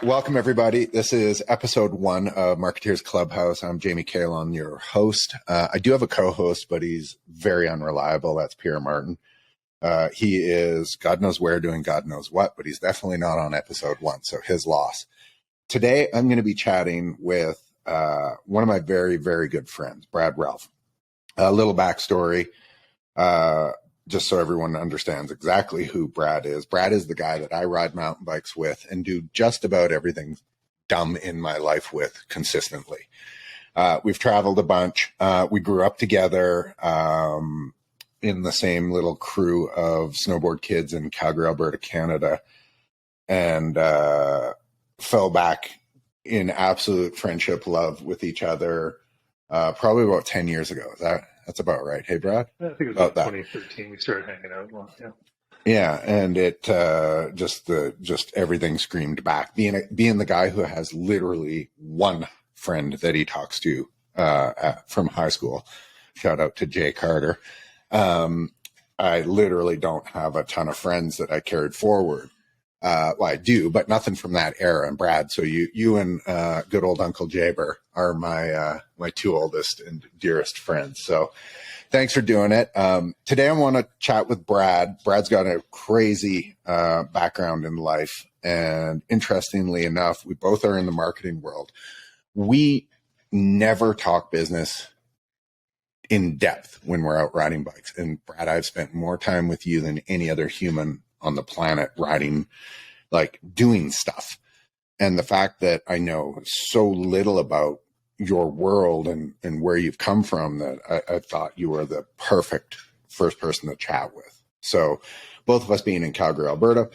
Welcome, everybody. This is episode 1 of Marketeers Clubhouse. I'm Jamie Kalon, your host. I do have a co-host, but he's very unreliable. That's Pierre Martin. He is God knows where doing God knows what, but he's definitely not on episode 1, so his loss. Today, I'm going to be chatting with one of my very, very good friends, Brad Ralph. A little backstory. Just so everyone understands exactly who Brad is. Brad is the guy that I ride mountain bikes with and do just about everything dumb in my life with consistently. We've traveled a bunch. We grew up together in the same little crew of snowboard kids in Calgary, Alberta, Canada, and fell back in absolute friendship, love with each other probably about 10 years ago. That's about right. Hey, Brad? I think it was about 2013 we started hanging out. Well, yeah. Yeah, and it just everything screamed back. Being the guy who has literally one friend that he talks to from high school. Shout out to Jay Carter. I literally don't have a ton of friends that I carried forward. Well, I do, but nothing from that era. And Brad, so you and good old Uncle Jaber are my two oldest and dearest friends. So thanks for doing it. Today I want to chat with Brad. Brad's got a crazy background in life. And interestingly enough, we both are in the marketing world. We never talk business in depth when we're out riding bikes. And Brad, I've spent more time with you than any other human on the planet riding, like doing stuff. And the fact that I know so little about your world and where you've come from, that I thought you were the perfect first person to chat with. So both of us being in Calgary, Alberta,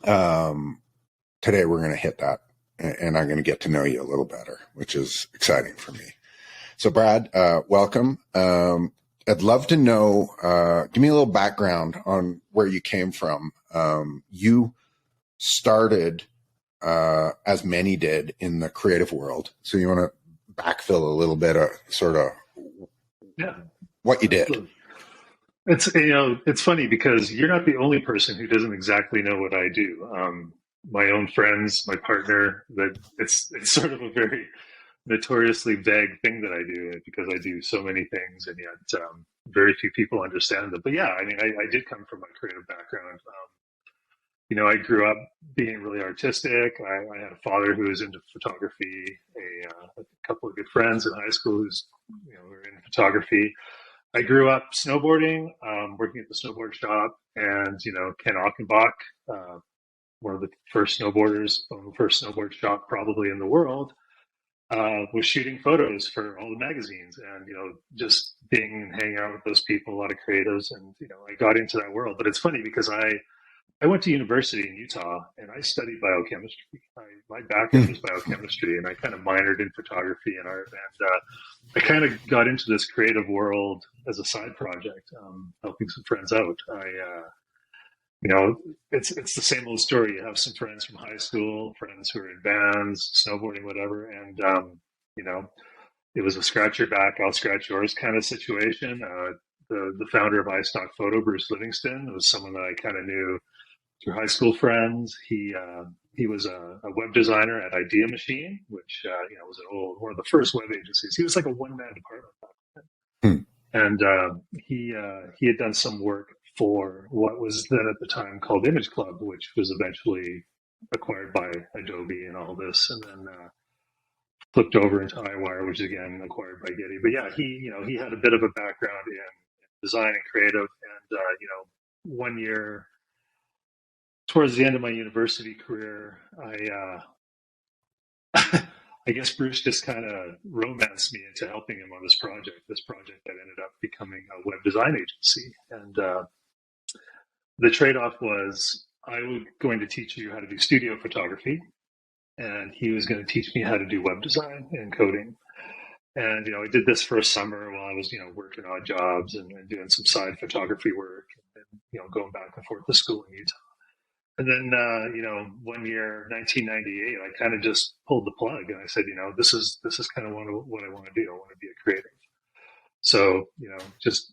today we're going to hit that and I'm going to get to know you a little better, which is exciting for me. So Brad, welcome. I'd love to know, give me a little background on where you came from. You started, as many did, in the creative world. So you want to backfill a little bit of sort of what you did. It's funny because you're not the only person who doesn't exactly know what I do. My own friends, my partner, that it's sort of a very notoriously vague thing that I do because I do so many things and yet very few people understand them. But yeah, I mean, I did come from a creative background. I grew up being really artistic. I had a father who was into photography, a couple of good friends in high school who were in photography. I grew up snowboarding, working at the snowboard shop, and Ken Ockenbach, one of the first snowboarders, the first snowboard shop probably in the world, was shooting photos for all the magazines and, just hanging out with those people, a lot of creatives. And, I got into that world. But it's funny because I went to university in Utah and I studied biochemistry. My background was biochemistry and I kind of minored in photography and art. And I kind of got into this creative world as a side project, helping some friends out. It's the same old story. You have some friends from high school, friends who are in bands, snowboarding, whatever. And, it was a scratch your back, I'll scratch yours kind of situation. The founder of iStock Photo, Bruce Livingston, was someone that I kind of knew through high school friends. He was a web designer at Idea Machine, which, was one of the first web agencies. He was like a one-man department back then. And he had done some work for what was then at the time called Image Club, which was eventually acquired by Adobe and all this, and then flipped over into iWire, which is again acquired by Getty. But yeah, he had a bit of a background in design and creative, and 1 year towards the end of my university career, I guess Bruce just kind of romanced me into helping him on this project that ended up becoming a web design agency. And the trade-off was I was going to teach you how to do studio photography, and he was going to teach me how to do web design and coding. And, I did this for a summer while I was, working odd jobs and doing some side photography work and, going back and forth to school in Utah. And then, one year, 1998, I kind of just pulled the plug and I said, this is kind of what I want to do. I want to be a creative. So, just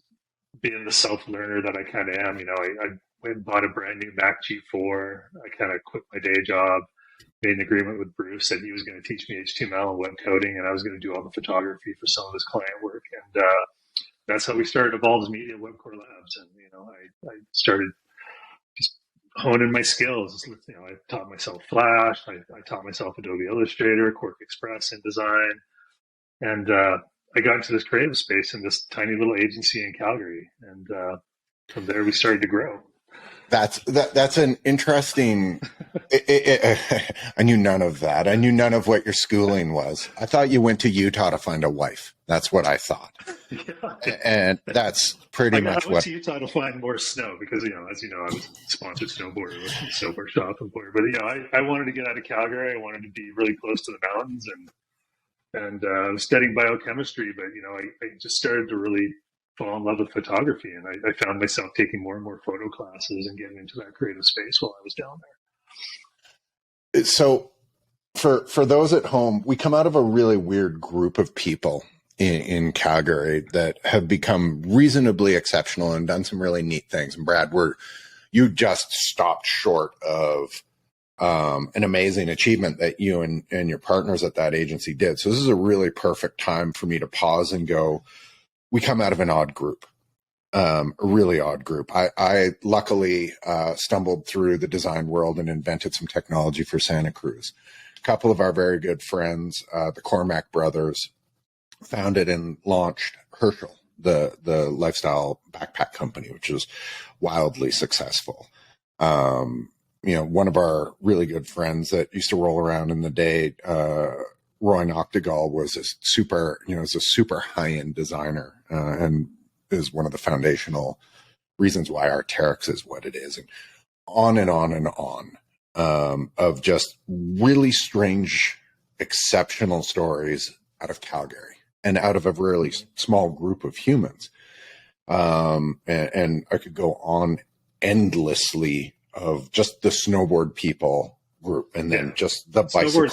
being the self-learner that I kind of am, I went and bought a brand new Mac G4. I kind of quit my day job, made an agreement with Bruce that he was going to teach me HTML and web coding, and I was going to do all the photography for some of his client work. And that's how we started Evolves Media Webcore Labs. And, I started just honing my skills. I taught myself Flash. I taught myself Adobe Illustrator, Quark Express, InDesign. And I got into this creative space in this tiny little agency in Calgary. And from there, we started to grow. That's an interesting. I knew none of that. I knew none of what your schooling was. I thought you went to Utah to find a wife. That's what I thought. Yeah. And that's pretty much what. I went to Utah to find more snow because, as you know, I was a sponsored snowboarder with the snowboard shop and board. But I wanted to get out of Calgary. I wanted to be really close to the mountains, and I was studying biochemistry. But I just started to really fall in love with photography, and I found myself taking more and more photo classes and getting into that creative space while I was down there. So for those at home, we come out of a really weird group of people in Calgary that have become reasonably exceptional and done some really neat things. And Brad, you just stopped short of an amazing achievement that you and your partners at that agency did. So this is a really perfect time for me to pause and go, we come out of an odd group, a really odd group. I luckily stumbled through the design world and invented some technology for Santa Cruz. A couple of our very good friends, the Cormack brothers, founded and launched Herschel, the lifestyle backpack company, which is wildly successful. One of our really good friends that used to roll around in the day, Roy Noctegal, was a super high-end designer and is one of the foundational reasons why Arc'teryx is what it is, and on and on and on of just really strange, exceptional stories out of Calgary and out of a really small group of humans. And I could go on endlessly of just the snowboard people group, and then just the bicycle.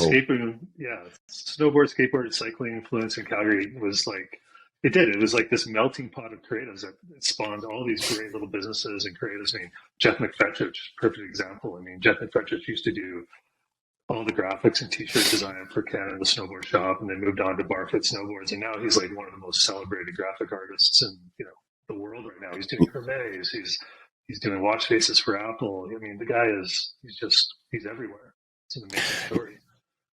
Snowboard, skateboard, cycling influence in Calgary was like, it was like this melting pot of creatives that spawned all these great little businesses and creatives. I mean, Jeff McFetridge, perfect example. I mean, Jeff McFetridge used to do all the graphics and t-shirt design for Canada Snowboard Shop, and then moved on to Barfoot Snowboards, and now he's like one of the most celebrated graphic artists in the world right now. He's doing Hermes, he's doing watch faces for Apple. I mean, the guy he's everywhere. It's an amazing story.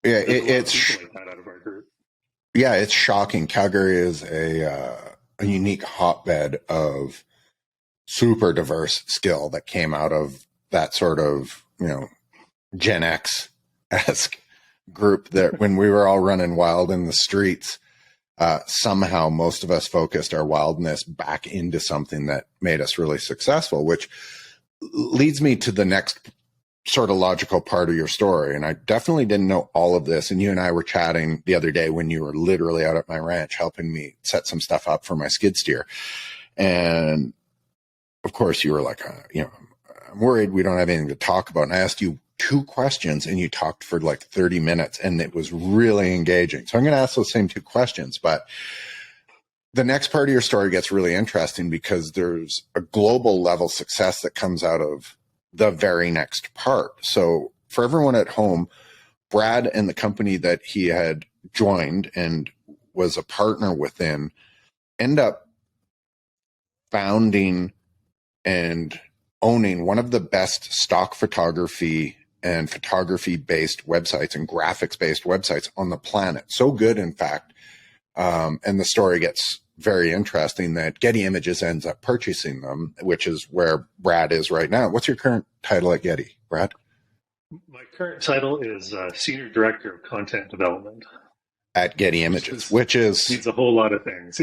Yeah, it's like that out of our group. Yeah, it's shocking. Calgary is a unique hotbed of super diverse skill that came out of that sort of Gen X-esque group that when we were all running wild in the streets, somehow most of us focused our wildness back into something that made us really successful, which leads me to the next sort of logical part of your story. And I definitely didn't know all of this. And you and I were chatting the other day when you were literally out at my ranch helping me set some stuff up for my skid steer. And of course you were like, I'm worried we don't have anything to talk about. And I asked you 2 questions and you talked for like 30 minutes and it was really engaging. So I'm going to ask those same 2 questions, but the next part of your story gets really interesting because there's a global level success that comes out of the very next part. So for everyone at home, Brad and the company that he had joined and was a partner within end up founding and owning one of the best stock photography and photography-based websites and graphics-based websites on the planet. So good, in fact, and the story gets very interesting that Getty Images ends up purchasing them, which is where Brad is right now. What's your current title at Getty, Brad? My current title is Senior Director of Content Development at Getty Images, which means a whole lot of things.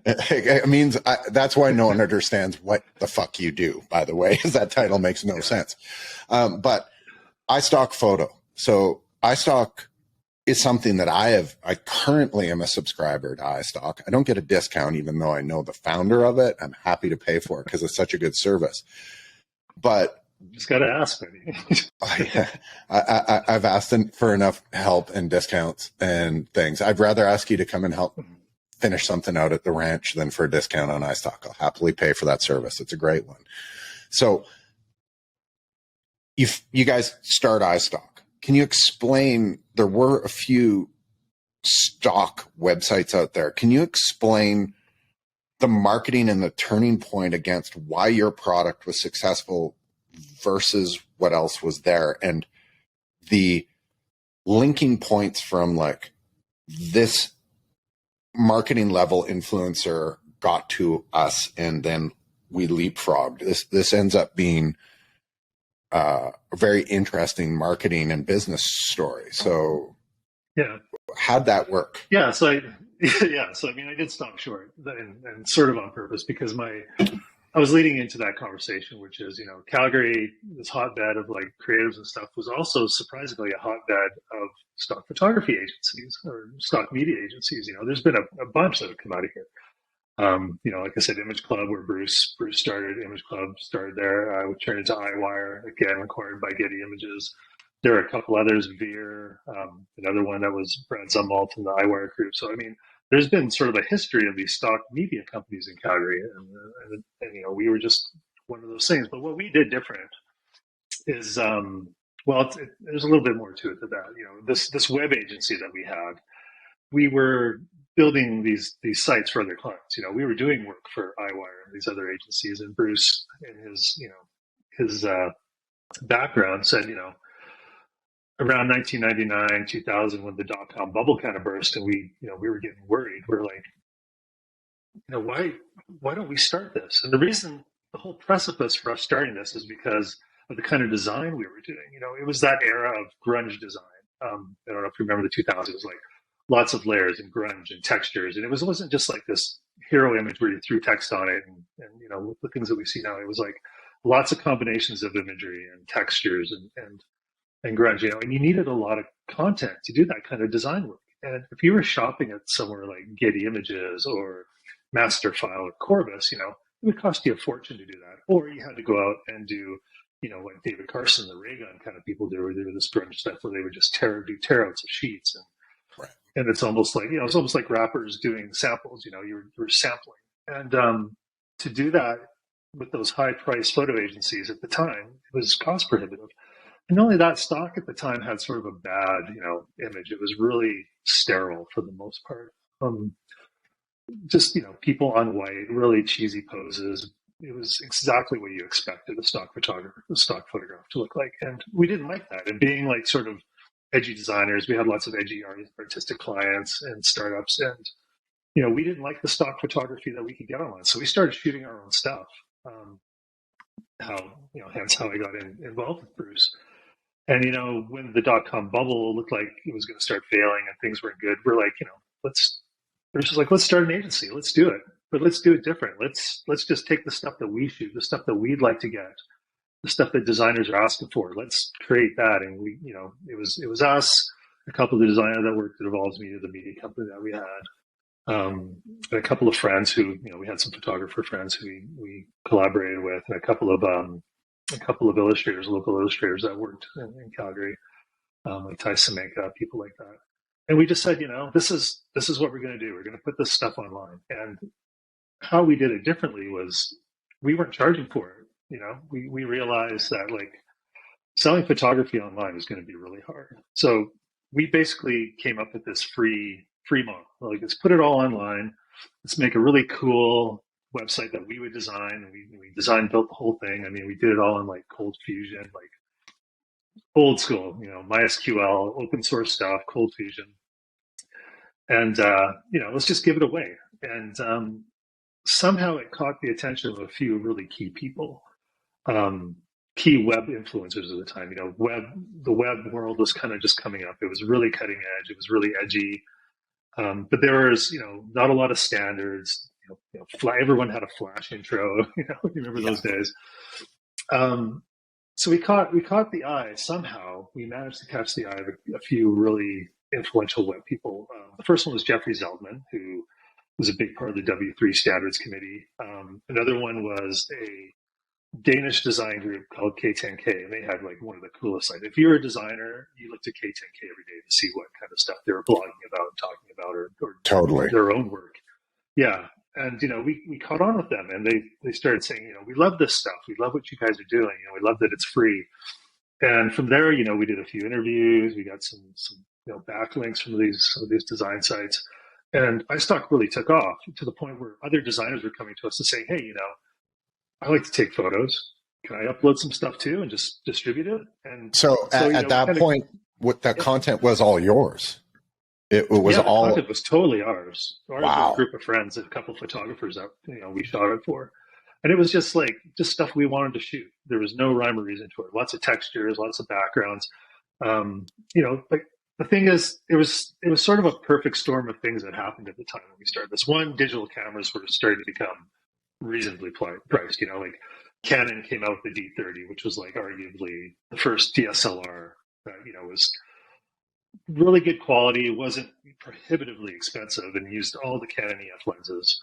It means that's why no one understands what the fuck you do, by the way, because that title makes no sense. But iStock photo. So iStock is something that I currently am a subscriber to iStock. I don't get a discount, even though I know the founder of it. I'm happy to pay for it because it's such a good service. But just got to ask, maybe. I've asked for enough help and discounts and things. I'd rather ask you to come and help finish something out at the ranch than for a discount on iStock. I'll happily pay for that service. It's a great one. So you guys start iStock. Can you explain, there were a few stock websites out there. Can you explain the marketing and the turning point against why your product was successful versus what else was there, and the linking points from like this marketing level influencer got to us and then we leapfrogged? This ends up being a very interesting marketing and business story. So yeah, how'd that work? Yeah, so I mean, I did stop short, and sort of on purpose, because I was leading into that conversation, which is, Calgary, this hotbed of like creatives and stuff, was also surprisingly a hotbed of stock photography agencies or stock media agencies. There's been a bunch that have come out of here. Like I said, Image Club, where Bruce started. Image Club started there. We turned into iWire, again acquired by Getty Images. There are a couple others, Veer, another one that was Brad Zumwalt in the iWire group. So, I mean, there's been sort of a history of these stock media companies in Calgary, and we were just one of those things. But what we did different is, there's a little bit more to it than that. This web agency that we had, we were building these sites for other clients. We were doing work for iWire and these other agencies, and Bruce, in his background, said, around 1999, 2000, when the dot-com bubble kind of burst, and we were getting worried. We're like, why don't we start this? And the reason, the whole precipice for us starting this is because of the kind of design we were doing. It was that era of grunge design. I don't know if you remember the 2000s. It was like lots of layers and grunge and textures, and it wasn't just like this hero image where you threw text on it and the things that we see now. It was like lots of combinations of imagery and textures and grunge, and you needed a lot of content to do that kind of design work. And if you were shopping at somewhere like Getty Images or Masterfile or Corbis, it would cost you a fortune to do that. Or you had to go out and do, like David Carson, the Ray Gun kind of people do, where they do this grunge stuff where they would just tear outs of sheets. And it's almost like rappers doing samples, you were sampling. And to do that with those high priced photo agencies at the time, it was cost prohibitive. And not only that, stock at the time had sort of a bad, image. It was really sterile for the most part. Just, people on white, really cheesy poses. It was exactly what you expected a stock photograph to look like. And we didn't like that. And being like sort of edgy designers, we had lots of edgy artistic clients and startups. And, we didn't like the stock photography that we could get online. So we started shooting our own stuff. Hence how I got involved with Bruce. And, when the dot-com bubble looked like it was going to start failing and things weren't good, we're like, let's start an agency. Let's do it. But let's do it different. Let's just take the stuff that we shoot, the stuff that we'd like to get, the stuff that designers are asking for. Let's create that. And we, it was us, a couple of the designers that worked at Evolves Media, the media company that we had, and a couple of friends who, we had some photographer friends who we collaborated with, and a couple of illustrators, local illustrators that worked in Calgary, like Ty Semenka, people like that. And we just said, this is what we're going to do. We're going to put this stuff online. And how we did it differently was we weren't charging for it. We realized that like selling photography online is going to be really hard. So we basically came up with this free model. Like, let's put it all online. Let's make a really cool website that we would design. We built the whole thing. I mean, we did it all in like Cold Fusion, like old school, MySQL, open source stuff, Cold Fusion. And, let's just give it away. And somehow it caught the attention of a few really key people, key web influencers at the time. The web world was kind of just coming up. It was really cutting edge. It was really edgy. But there was, not a lot of standards. Everyone had a Flash intro. Remember those days. So we caught the eye somehow. We managed to catch the eye of a few really influential web people. The first one was Jeffrey Zeldman, who was a big part of the W3 Standards Committee. Another one was a Danish design group called K10K, and they had like one of the coolest sites. If you're a designer, you look to K10K every day to see what kind of stuff they were blogging about, talking about, or Totally. their own work. Yeah. And, we caught on with them, and they started saying, we love this stuff. We love what you guys are doing. We love that it's free. And from there, we did a few interviews. We got some backlinks from some of these design sites. And iStock really took off to the point where other designers were coming to us and saying, hey, I like to take photos. Can I upload some stuff too and just distribute it? And so at that point, what that content was all yours. It was all. The content was totally ours. Wow. Was a group of friends, a couple of photographers that we shot it for, and it was just stuff we wanted to shoot. There was no rhyme or reason to it. Lots of textures, lots of backgrounds. But the thing is, it was sort of a perfect storm of things that happened at the time when we started this. One, digital cameras were starting to become reasonably priced. Canon came out with the D30, which was arguably the first DSLR that was really good quality. It wasn't prohibitively expensive and used all the Canon EF lenses.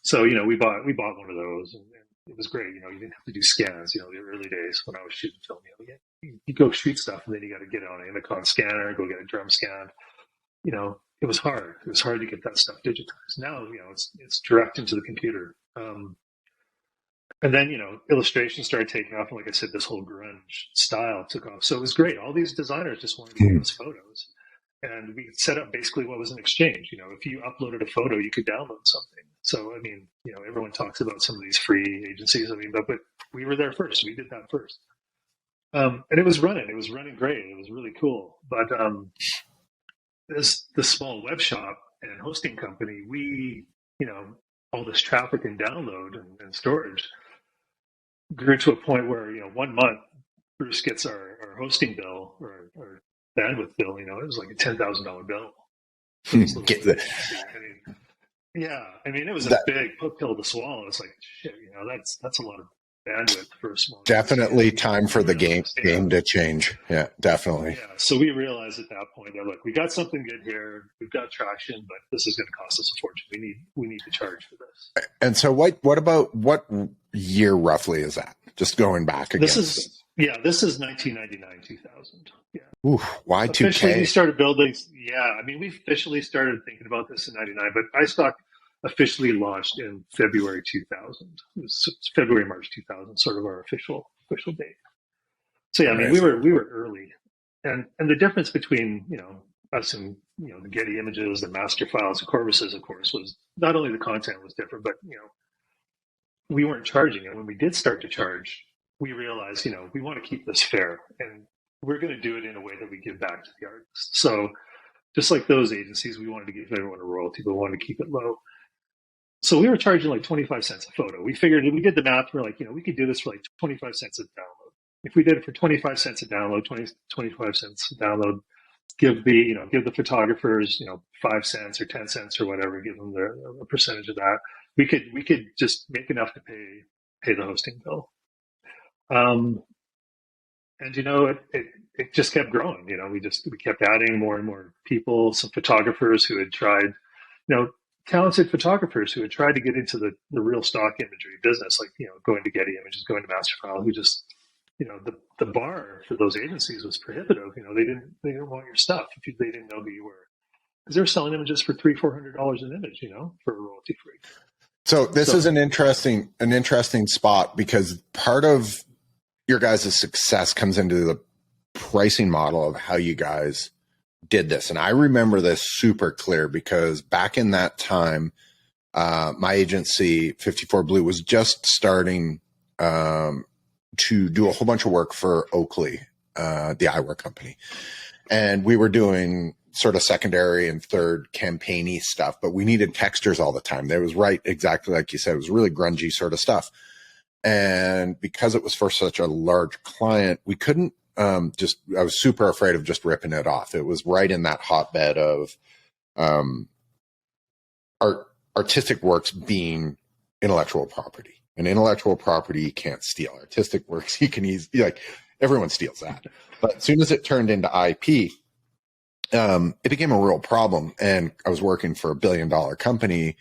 So we bought one of those, and it was great. You didn't have to do scans. The early days when I was shooting film, you go shoot stuff, and then you got to get it on an Imicon scanner, go get a drum scan. It was hard. It was hard to get that stuff digitized. Now, it's direct into the computer. And then, illustration started taking off. And like I said, this whole grunge style took off. So it was great. All these designers just wanted to give us photos. And we set up basically what was an exchange. If you uploaded a photo, you could download something. So, everyone talks about some of these free agencies. But we were there first. We did that first. And it was running. It was running great. It was really cool. But this small web shop and hosting company, we, all this traffic and download and storage grew to a point where 1 month Bruce gets our hosting bill or bandwidth bill. It was like a $10,000 bill. It was a big pill to swallow. It's like shit. That's a lot of bandwidth for a small. Definitely time for the game to change. Yeah, definitely. Yeah. So we realized at that point that look, we got something good here. We've got traction, but this is going to cost us a fortune. We need to charge for this. And so what about what year roughly is that? Just going back again. This is 1999, 2000. Yeah. Ooh, Y2K. Officially, we started building. Yeah, we officially started thinking about this in '99, but iStock officially launched in February 2000. It was February, March 2000, sort of our official date. So yeah, we were early, and the difference between us and the Getty Images, the master files, the Corvuses, of course, was not only the content was different, but we weren't charging, and when we did start to charge, we realized we want to keep this fair, and we're going to do it in a way that we give back to the artists. So just like those agencies, we wanted to give everyone a royalty, but we wanted to keep it low. So we were charging like 25 cents a photo. We figured, we did the math. We're like, we could do this for like 25 cents a download. If we did it for 25 cents a download, 25 cents a download, give the photographers, 5 cents or 10 cents or whatever, give them a percentage of that. We could just make enough to pay the hosting bill. And it just kept growing. We kept adding more and more people, some photographers who had tried, talented photographers who had tried to get into the real stock imagery business, like, going to Getty Images, going to Masterfile, who just, the bar for those agencies was prohibitive. They didn't want your stuff if they didn't know who you were, because they were selling images for $300-400 an image, for royalty free. So this is an interesting spot, because part of your guys' success comes into the pricing model of how you guys did this. And I remember this super clear, because back in that time, my agency 54 Blue was just starting to do a whole bunch of work for Oakley, the eyewear company. And we were doing sort of secondary and third campaigny stuff, but we needed textures all the time. There was exactly like you said, it was really grungy sort of stuff. And because it was for such a large client, we couldn't I was super afraid of just ripping it off. It was right in that hotbed of artistic works being intellectual property. And intellectual property you can't steal. Artistic works you can easily, everyone steals that. But as soon as it turned into IP, it became a real problem. And I was working for $1 billion company.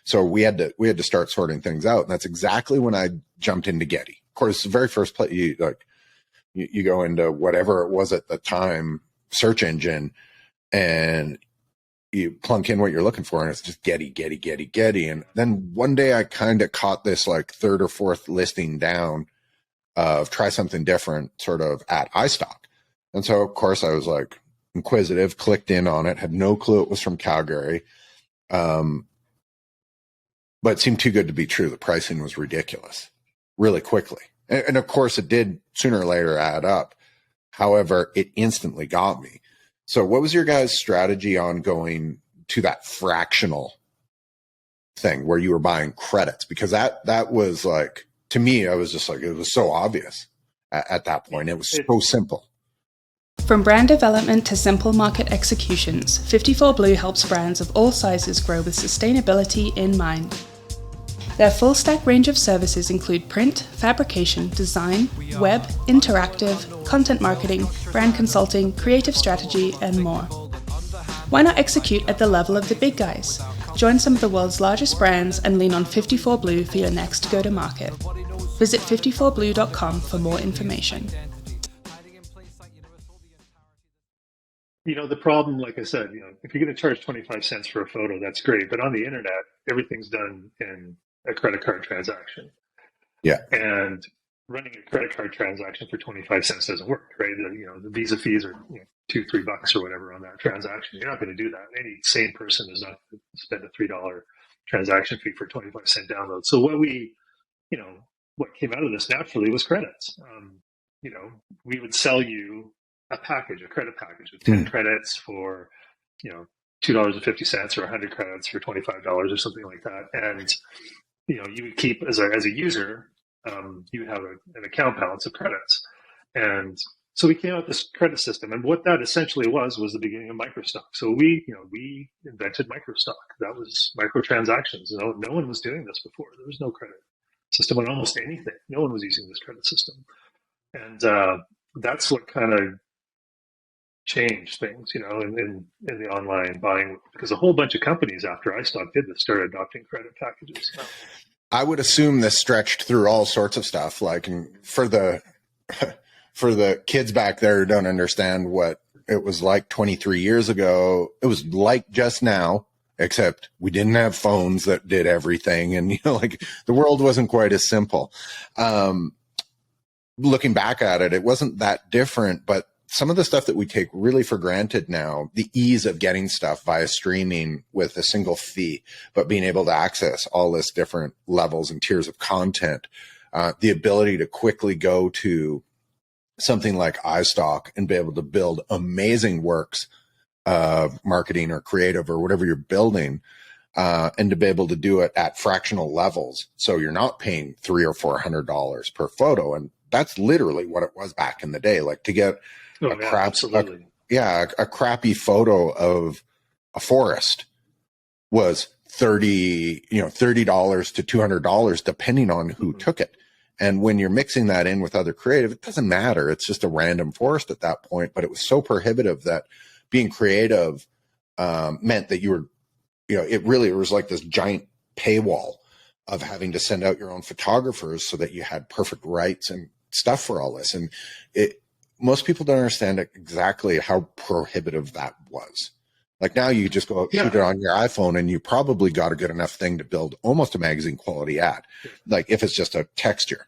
So we had to start sorting things out. And that's exactly when I jumped into Getty. Of course, the very first place you go into whatever it was at the time, search engine, and you plunk in what you're looking for, and it's just Getty, Getty, Getty, Getty. And then one day I kind of caught this like third or fourth listing down of try something different sort of at iStock. And so, of course, I was like inquisitive, clicked in on it, had no clue it was from Calgary. But it seemed too good to be true. The pricing was ridiculous really quickly. And of course, it did sooner or later add up. However, it instantly got me. So what was your guys' strategy on going to that fractional thing where you were buying credits? Because that was like, to me, I was just like, it was so obvious at that point. It was so simple. From brand development to simple market executions, 54 Blue helps brands of all sizes grow with sustainability in mind. Their full-stack range of services include print, fabrication, design, web, interactive, content marketing, brand consulting, creative strategy, and more. Why not execute at the level of the big guys? Join some of the world's largest brands and lean on 54 Blue for your next go-to-market. Visit 54blue.com for more information. The problem, like I said, if you're going to charge 25 cents for a photo, that's great. But on the internet, everything's done in a credit card transaction. Yeah. And running a credit card transaction for 25 cents doesn't work, right? The Visa fees are $2-3 or whatever on that transaction. You're not going to do that. Any sane person is not going to spend a $3 transaction fee for a 25-cent download. So what came out of this naturally was credits. We would sell you a credit package with 10 credits for, $2.50 or 100 credits for $25 or something like that. And, you would keep as a user, you would have an account balance of credits. And so we came out with this credit system. And what that essentially was the beginning of Microstock. So we invented Microstock. That was microtransactions. No one was doing this before. There was no credit system on almost anything. No one was using this credit system. And that's what kind of changed things, in the online buying, because a whole bunch of companies after iStock did this started adopting credit packages. I would assume this stretched through all sorts of stuff. Like for the kids back there who don't understand what it was like 23 years ago, it was like just now, except we didn't have phones that did everything. And, like the world wasn't quite as simple. Looking back at it, it wasn't that different, but some of the stuff that we take really for granted now, the ease of getting stuff via streaming with a single fee, but being able to access all this different levels and tiers of content, the ability to quickly go to something like iStock and be able to build amazing works of marketing or creative or whatever you're building, and to be able to do it at fractional levels. So you're not paying $300 or $400 per photo. And that's literally what it was back in the day. Like to get a crappy photo of a forest was $30 to $200 depending on who took it. And when you're mixing that in with other creative, it doesn't matter. It's just a random forest at that point. But it was so prohibitive that being creative meant that you were, it was like this giant paywall of having to send out your own photographers so that you had perfect rights and stuff for all this. And most people don't understand exactly how prohibitive that was. Like now you just go shoot it on your iPhone and you probably got a good enough thing to build almost a magazine quality ad. Like if it's just a texture.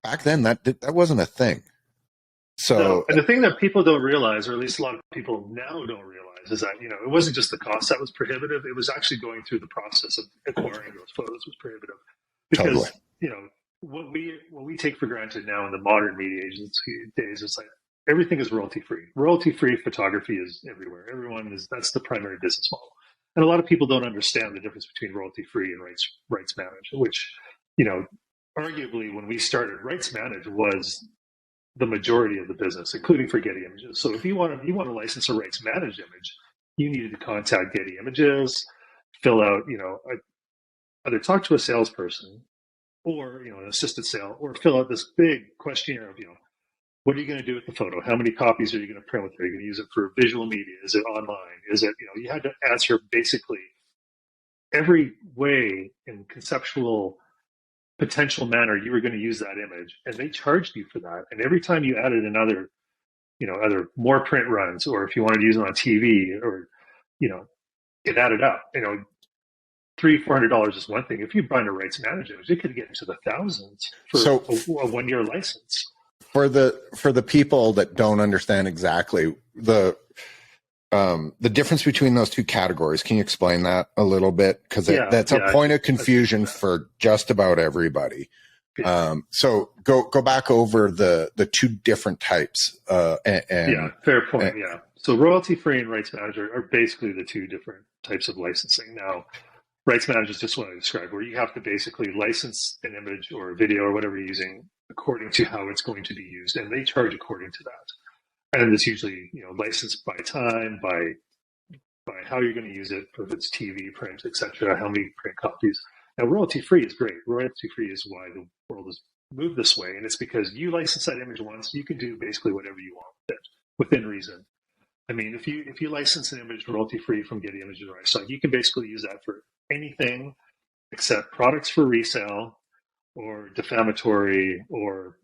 Back then that wasn't a thing. So and the thing that people don't realize, or at least a lot of people now don't realize, is that, it wasn't just the cost that was prohibitive. It was actually going through the process of acquiring those photos was prohibitive. Because, what we take for granted now in the modern media agency days is like everything is royalty free. Royalty free photography is everywhere. That's the primary business model. And a lot of people don't understand the difference between royalty free and rights managed, which, arguably when we started, rights managed was the majority of the business, including for Getty Images. So if you want to license a rights managed image, you needed to contact Getty Images, fill out, either talk to a salesperson or, an assisted sale, or fill out this big questionnaire of, what are you going to do with the photo? How many copies are you going to print with it? Are you going to use it for visual media? Is it online? Is it, you had to answer basically every way in conceptual potential manner you were going to use that image, and they charged you for that. And every time you added another, other more print runs, or if you wanted to use it on TV, or it added up. $300-$400 is one thing. If you bind a rights management, it could get into the thousands for a 1-year license. For the people that don't understand exactly the difference between those two categories, can you explain that a little bit? Because that's a point of confusion for just about everybody. Yeah. So go back over the two different types. Fair point. So royalty-free and rights manager are basically the two different types of licensing. Now, rights manager is just what I described, where you have to basically license an image or a video or whatever you're using according to how it's going to be used, and they charge according to that. And it's usually licensed by time, by how you're going to use it, if it's TV, print, etc. How many print copies. Now, royalty-free is great. Royalty-free is why the world has moved this way, and it's because you license that image once, you can do basically whatever you want with it within reason. I mean, if you license an image royalty-free from Getty Images or iStock, you can basically use that for anything except products for resale or defamatory, or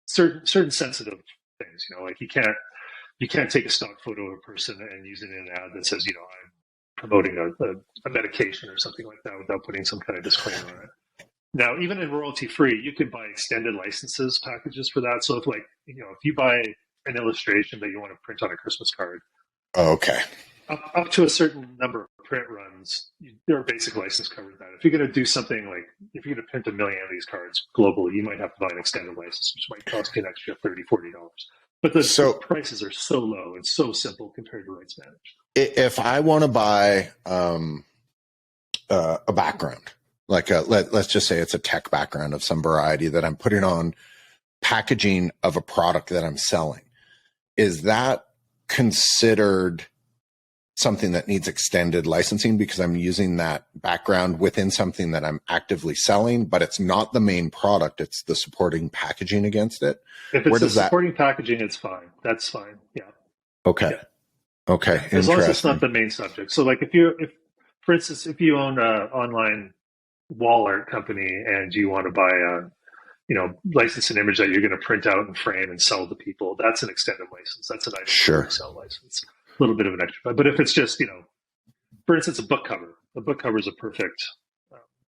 certain sensitive things. Like you can't take a stock photo of a person and use it in an ad that says I'm promoting a medication or something like that without putting some kind of disclaimer on it. Now, even in royalty-free, you could buy extended licenses packages for that. So if if you buy an illustration that you want to print on a Christmas card, okay, up to a certain number of print runs, there are basic license covers that. If you're going to do something like, if you're going to print 1 million of these cards globally, you might have to buy an extended license, which might cost you an extra $30-$40. But the prices are so low and so simple compared to rights managed. If I want to buy a background, like let's just say it's a tech background of some variety that I'm putting on packaging of a product that I'm selling, is that considered something that needs extended licensing because I'm using that background within something that I'm actively selling, but it's not the main product, it's the supporting packaging against it? If it's the supporting packaging, it's fine. That's fine. Yeah. Okay. Yeah. Okay. As long as it's not the main subject. So like if for instance, if you own an online wall art company and you want to buy license an image that you're going to print out and frame and sell to people, that's an extended license. That's an item sell license. A little bit of an extra. But if it's just, for instance, a book cover is a perfect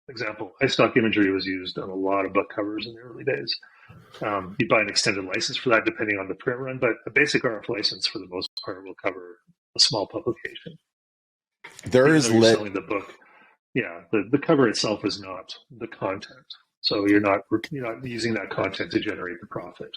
example. iStock imagery was used on a lot of book covers in the early days. You buy an extended license for that depending on the print run, but a basic RF license for the most part will cover a small publication. Selling the book. Yeah, the cover itself is not the content. So you're not using that content to generate the profit.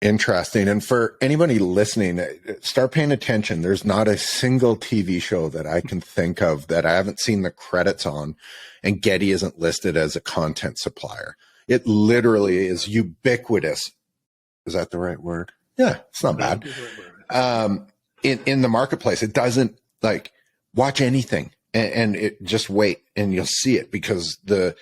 Interesting. And for anybody listening, start paying attention. There's not a single TV show that I can think of that I haven't seen the credits on, and Getty isn't listed as a content supplier. It literally is ubiquitous. Is that the right word? Yeah, it's not bad. In the marketplace, it doesn't watch anything and it just wait and you'll see it, because the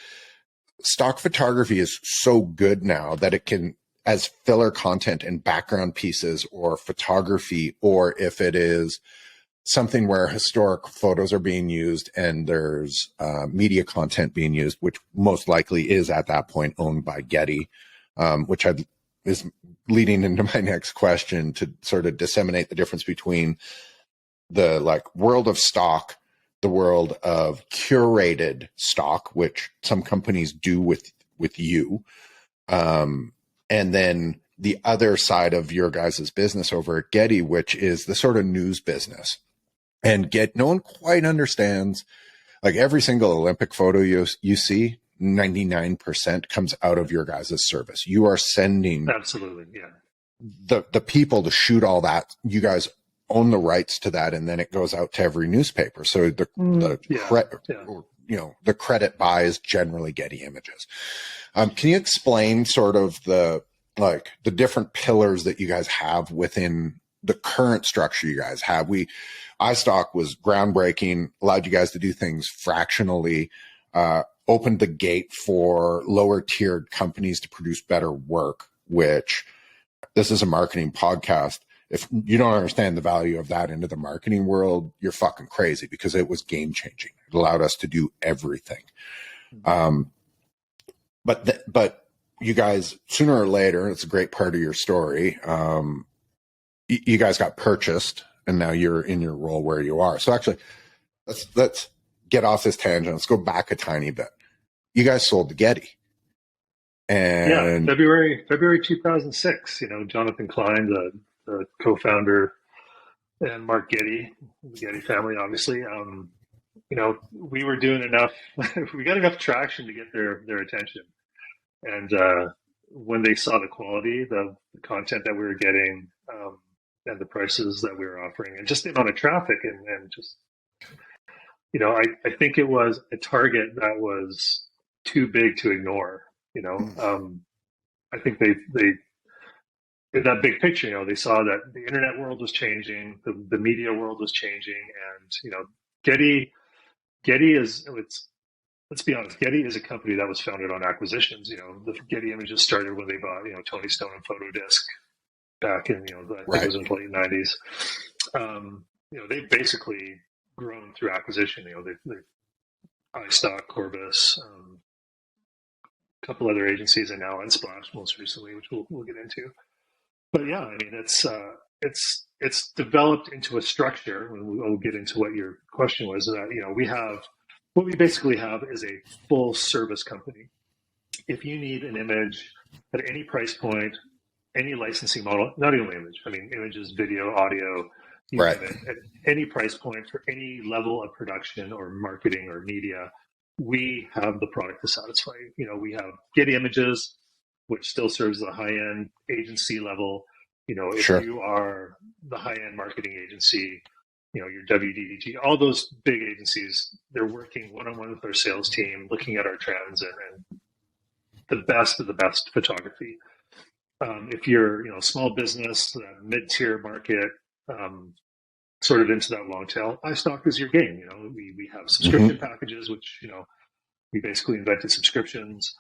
stock photography is so good now that it can, as filler content and background pieces or photography, or if it is something where historic photos are being used and there's media content being used, which most likely is at that point owned by Getty, which is leading into my next question to sort of disseminate the difference between the world of stock, the world of curated stock, which some companies do with you, and then the other side of your guys' business over at Getty, which is the sort of news business. And no one quite understands, every single Olympic photo you see, 99% comes out of your guys' service. You are sending absolutely, yeah, the people to shoot all that. You guys own the rights to that, and then it goes out to every newspaper. So the credit buy is generally Getty Images. Can you explain sort of the different pillars that you guys have within the current structure you guys have? iStock was groundbreaking, allowed you guys to do things fractionally, opened the gate for lower tiered companies to produce better work. which this is a marketing podcast. If you don't understand the value of that into the marketing world, you're fucking crazy, because it was game changing. It allowed us to do everything. But you guys, sooner or later, it's a great part of your story. You guys got purchased, and now you're in your role where you are. So actually, let's get off this tangent. Let's go back a tiny bit. You guys sold to Getty. And February 2006, Jonathan Klein, the co-founder, and Mark Getty, the Getty family, obviously, we were doing enough, we got enough traction to get their attention. And when they saw the quality, the content that we were getting, and the prices that we were offering, and just the amount of traffic, and just, I think it was a target that was too big to ignore. I think they in that big picture, they saw that the internet world was changing, the media world was changing, and Getty is, let's be honest, Getty is a company that was founded on acquisitions. The Getty Images started when they bought Tony Stone and Photodisc back in I think it was in the late '90s. They've basically grown through acquisition. They've iStock, Corbis, a couple other agencies, and now Unsplash most recently, which we'll get into. But yeah, I mean, it's developed into a structure. We'll get into what your question was. That what we basically have is a full service company. If you need an image at any price point, any licensing model, not even image, I mean images, video, audio, right, at any price point for any level of production or marketing or media, we have the product to satisfy. We have Getty Images, which still serves the high-end agency level. If sure, you are the high-end marketing agency, your WDDG, all those big agencies, they're working one-on-one with our sales team, looking at our trends and the best of the best photography. If you're, small business, mid-tier market, sort of into that long tail, iStock is your game. We have subscription packages, which, we basically invented subscriptions,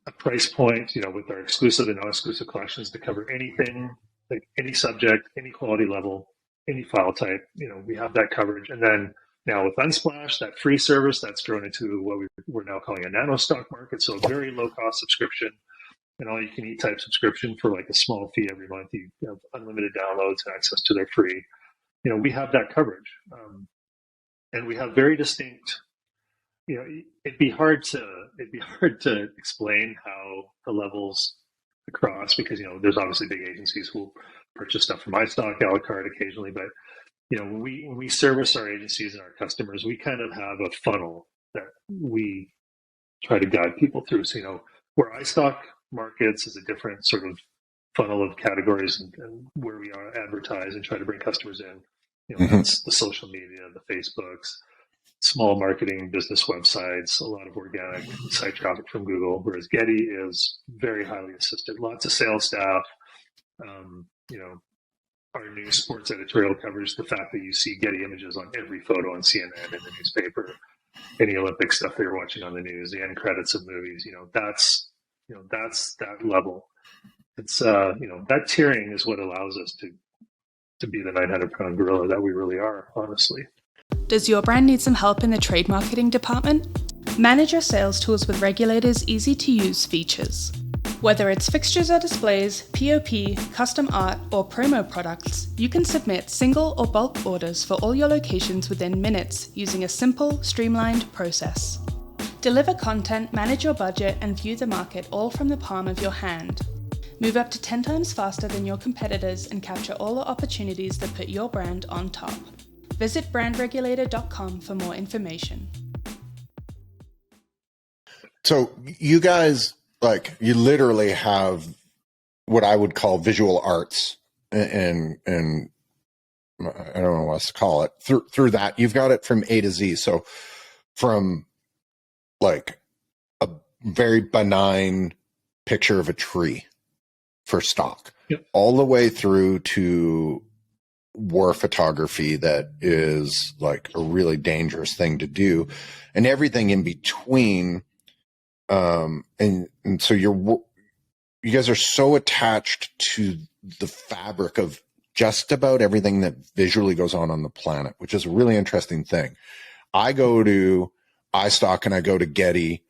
a price point, with our exclusive and non-exclusive collections to cover anything, like any subject, any quality level, any file type. We have that coverage. And then now with Unsplash, that free service, that's grown into what we're now calling a nano stock market. So a very low cost subscription, an all you can eat type subscription for like a small fee every month. You have unlimited downloads and access to their free. We have that coverage. And we have very distinct, it'd be hard to explain how the levels across, because, there's obviously big agencies who will purchase stuff from iStock, a la carte occasionally, but when we service our agencies and our customers, we kind of have a funnel that we try to guide people through. So, where iStock markets is a different sort of funnel of categories and where we are advertise and try to bring customers in. That's the social media, the Facebooks, small marketing business websites, a lot of organic site traffic from Google, whereas Getty is very highly assisted, lots of sales staff. Our new sports editorial covers the fact that you see Getty Images on every photo on CNN in the newspaper, any Olympic stuff they're watching on the news, the end credits of movies. That's that level. It's that tiering is what allows us to be the 900-pound gorilla that we really are, honestly. Does your brand need some help in the trade marketing department? Manage your sales tools with Regulator's easy-to-use features. Whether it's fixtures or displays, POP, custom art, or promo products, you can submit single or bulk orders for all your locations within minutes using a simple, streamlined process. Deliver content, manage your budget, and view the market all from the palm of your hand. Move up to 10 times faster than your competitors and capture all the opportunities that put your brand on top. Visit brandregulator.com for more information. So you guys, you literally have what I would call visual arts, and I don't know what else to call it. Through that, you've got it from A to Z. So from like a very benign picture of a tree for stock, yep, all the way through to war photography that is like a really dangerous thing to do, and everything in between. And so you guys are so attached to the fabric of just about everything that visually goes on the planet, which is a really interesting thing. I go to iStock and I go to Getty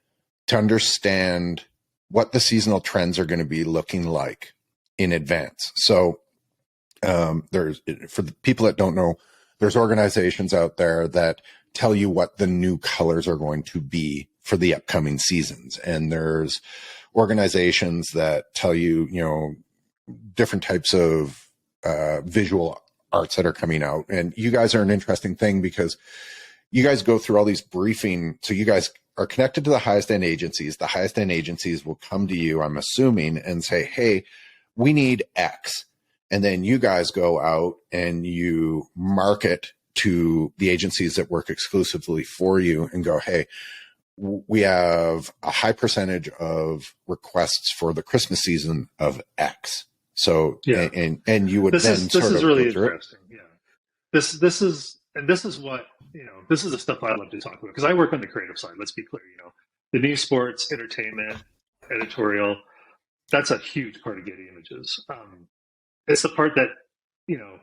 to understand what the seasonal trends are going to be looking like in advance. So there's, for the people that don't know, there's organizations out there that tell you what the new colors are going to be for the upcoming seasons. And there's organizations that tell you, you know, different types of visual arts that are coming out. And you guys are an interesting thing because you guys go through all these briefing. So you guys are connected to the highest end agencies. The highest end agencies will come to you, I'm assuming, and say, hey, we need X. And then you guys go out and you market to the agencies that work exclusively for you and go, hey, we have a high percentage of requests for the Christmas season of X. So, yeah. and you would this then is sort this of is really go through interesting. Yeah, this is what, you know, this is the stuff I love to talk about because I work on the creative side. Let's be clear, you know, the news, sports, entertainment, editorial. That's a huge part of Getty Images. It's the part that, you know,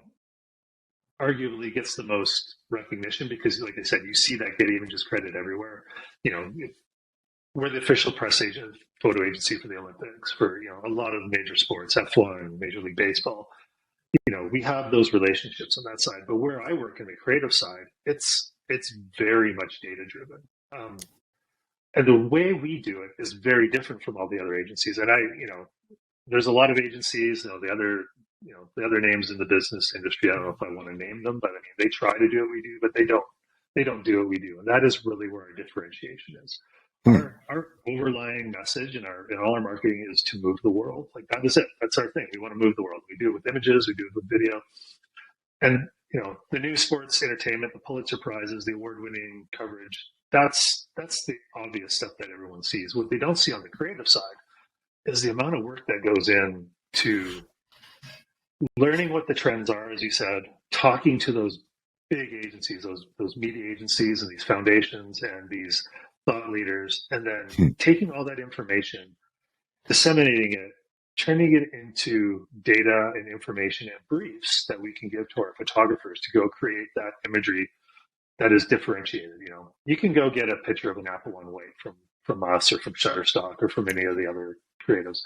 arguably gets the most recognition because, like I said, you see that Getty Images credit everywhere. You know, we're the official press agent, photo agency for the Olympics, for, you know, a lot of major sports, F1, Major League Baseball. You know, we have those relationships on that side. But where I work in the creative side, it's very much data driven. And the way we do it is very different from all the other agencies. And you know, there's a lot of agencies, you know, the other names in the business industry. I don't know if I want to name them, but I mean, they try to do what we do, but they don't do what we do. And that is really where our differentiation is. Our overlying message and all our marketing is to move the world. Like, that is it. That's our thing. We want to move the world. We do it with images. We do it with video. And, you know, the news, sports, entertainment, the Pulitzer Prizes, the award-winning coverage, that's the obvious stuff that everyone sees. What they don't see on the creative side is the amount of work that goes in to learning what the trends are, as you said, talking to those big agencies, those media agencies and these foundations and these thought leaders, and then taking all that information, disseminating it, turning it into data and information and briefs that we can give to our photographers to go create that imagery that is differentiated. You know, you can go get a picture of an apple on white from us or from Shutterstock or from any of the other creatives.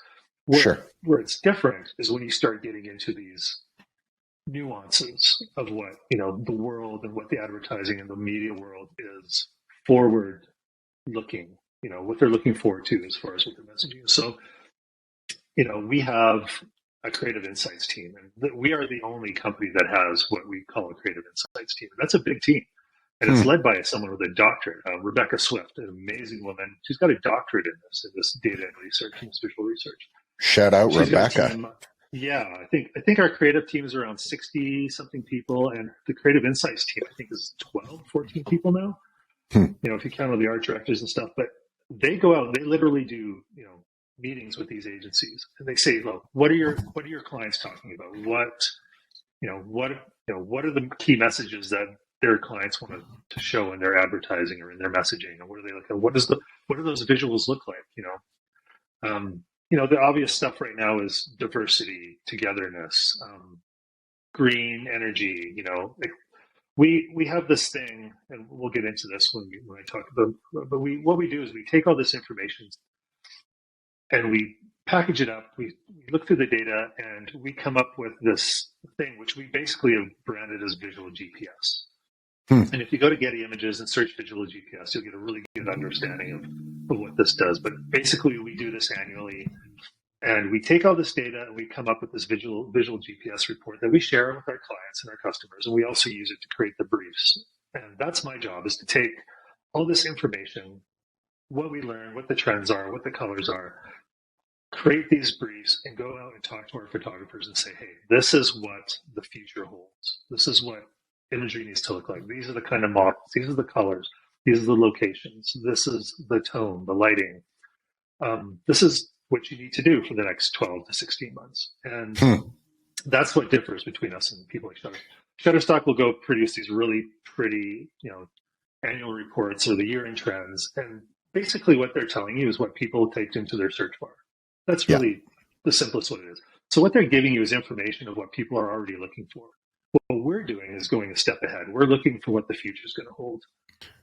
Where it's different is when you start getting into these nuances of what, you know, the world and what the advertising and the media world is forward looking, you know, what they're looking forward to as far as what their messaging is. So, you know, we have a creative insights team, and we are the only company that has what we call a creative insights team. And that's a big team. And it's led by someone with a doctorate, Rebecca Swift, an amazing woman. She's got a doctorate in this data and research and this visual research. Shout out Rebecca. Yeah, I think our creative team is around 60 something people, and the creative insights team, I think, is 12, 14 people now. You know, if you count all the art directors and stuff. But they go out, they literally do, you know, meetings with these agencies, and they say, look, what are your clients talking about? What are the key messages that their clients want to show in their advertising or in their messaging, and what are they looking at? What do those visuals look like? You know, the obvious stuff right now is diversity, togetherness, green energy. You know, we have this thing, and we'll get into this when I talk about. But what we do is we take all this information and we package it up. We look through the data and we come up with this thing, which we basically have branded as visual GPS. And if you go to Getty Images and search visual GPS, you'll get a really good understanding of what this does. But basically, we do this annually, and we take all this data and we come up with this visual GPS report that we share with our clients and our customers, and we also use it to create the briefs. And that's my job, is to take all this information, what we learn, what the trends are, what the colors are, create these briefs, and go out and talk to our photographers and say, hey, this is what the future holds. This is what imagery needs to look like. These are the kind of models. These are the colors. These are the locations. This is the tone, the lighting. This is what you need to do for the next 12 to 16 months. And that's what differs between us and people like Shutterstock will go produce these really pretty, you know, annual reports or the year-end trends. And basically what they're telling you is what people typed into their search bar. That's really the simplest what it is. So what they're giving you is information of what people are already looking for. What we're doing is going a step ahead. We're looking for what the future is going to hold.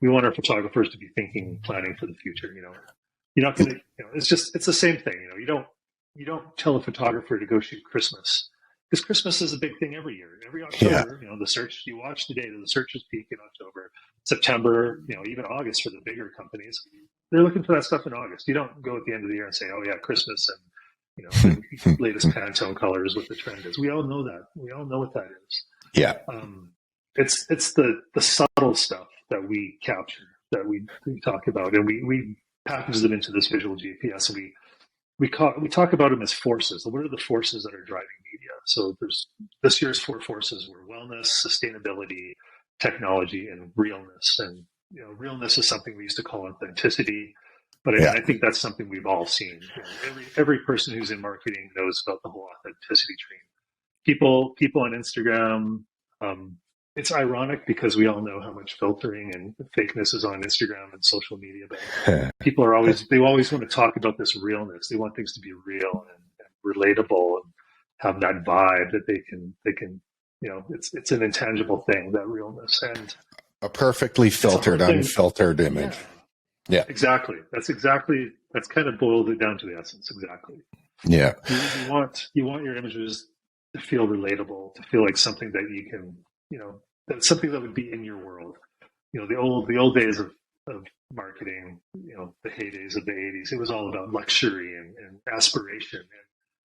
We want our photographers to be thinking, planning for the future. You're not going to. It's the same thing. You don't tell a photographer to go shoot Christmas, because Christmas is a big thing every year. Every October, the search. You watch the data. The searches peak in October, September. Even August for the bigger companies. They're looking for that stuff in August. You don't go at the end of the year and say, "Oh yeah, Christmas and." The latest Pantone colors, what the trend is. We all know that. We all know what that is. Yeah. It's the subtle stuff that we capture, that we talk about, and we package them into this visual GPS, and we talk about them as forces. What are the forces that are driving media? So there's this year's 4 forces were wellness, sustainability, technology, and realness. And realness is something we used to call authenticity. But I think that's something we've all seen. Every person who's in marketing knows about the whole authenticity train. People on Instagram. It's ironic because we all know how much filtering and fakeness is on Instagram and social media. But people are always want to talk about this realness. They want things to be real and relatable and have that vibe that they can. It's an intangible thing, that realness, and a perfectly filtered, unfiltered image. Yeah, exactly. That's kind of boiled it down to the essence. Exactly. Yeah. You want your images to feel relatable, to feel like something that you can, that's something that would be in your world. The old days of marketing, the heydays of the 80s, it was all about luxury and aspiration. And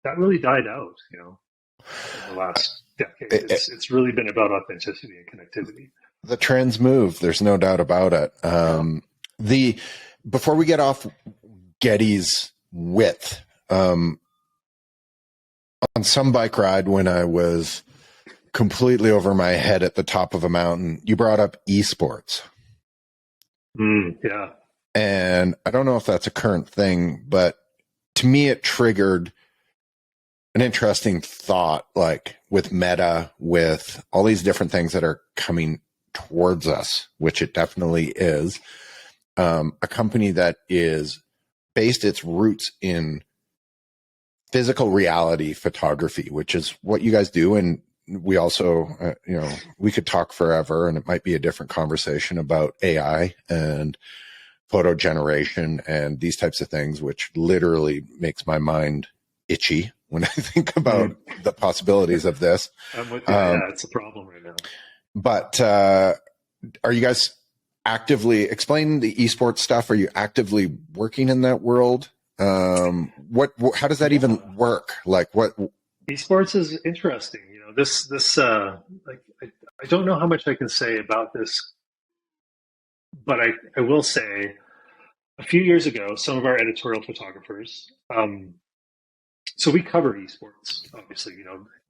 that really died out, in the last decade. It's really been about authenticity and connectivity. The trends move. There's no doubt about it. Before we get off Getty's width, on some bike ride when I was completely over my head at the top of a mountain, you brought up esports. Yeah. And I don't know if that's a current thing, but to me, it triggered an interesting thought, like with Meta, with all these different things that are coming towards us, which it definitely is. A company that is based its roots in physical reality photography, which is what you guys do. And we also, we could talk forever, and it might be a different conversation about AI and photo generation and these types of things, which literally makes my mind itchy when I think about the possibilities of this. I'm with you. Yeah, it's a problem right now. But are you guys actively explain the esports stuff? Are you actively working in that world? How does that even work? Like what? Esports is interesting. I don't know how much I can say about this, but I will say a few years ago, some of our editorial photographers, so we cover esports, obviously,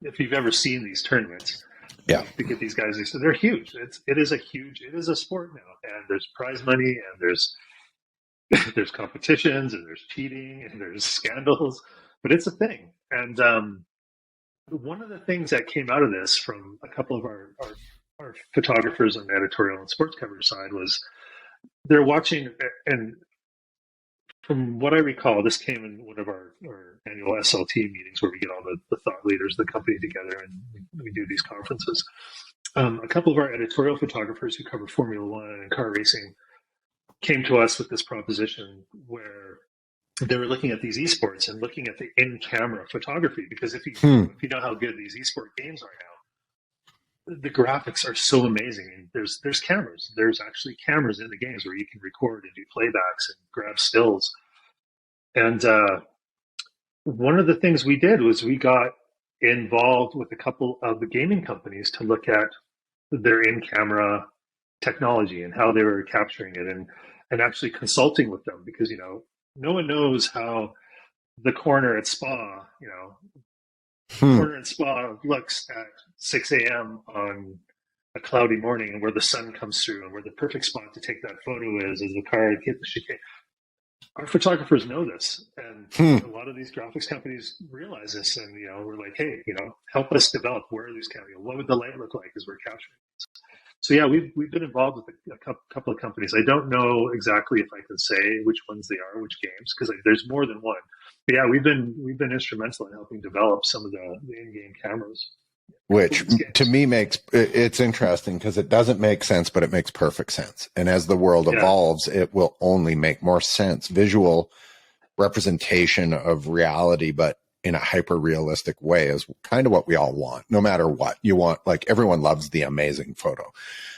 if you've ever seen these tournaments, yeah, to get these guys, so they're huge. It is a sport now, and there's prize money, and there's competitions, and there's cheating, and there's scandals, but it's a thing. And one of the things that came out of this from a couple of our photographers on the editorial and sports coverage side was they're watching, and from what I recall, this came in one of our annual SLT meetings where we get all the thought leaders of the company together and we do these conferences. A couple of our editorial photographers who cover Formula One and car racing came to us with this proposition where they were looking at these esports and looking at the in-camera photography, because if you know how good these esport games are now, the graphics are so amazing. And there's cameras. There's actually cameras in the games where you can record and do playbacks and grab stills. And one of the things we did was we got involved with a couple of the gaming companies to look at their in-camera technology and how they were capturing it, and actually consulting with them, because no one knows how the corner at Spa, corner at Spa looks at 6 a.m. on a cloudy morning, and where the sun comes through, and where the perfect spot to take that photo is as the car hits the chicane. Our photographers know this, and a lot of these graphics companies realize this, and we're like, hey, help us develop. Where are these cameras? What would the light look like as we're capturing this? So yeah, we've been involved with a couple of companies. I don't know exactly if I can say which ones they are, which games, because there's more than one. Yeah, we've been instrumental in helping develop some of the in-game cameras. Which to me it's interesting because it doesn't make sense, but it makes perfect sense. And as the world evolves, it will only make more sense. Visual representation of reality, but in a hyper realistic way, is kind of what we all want, no matter what you want. Like, everyone loves the amazing photo.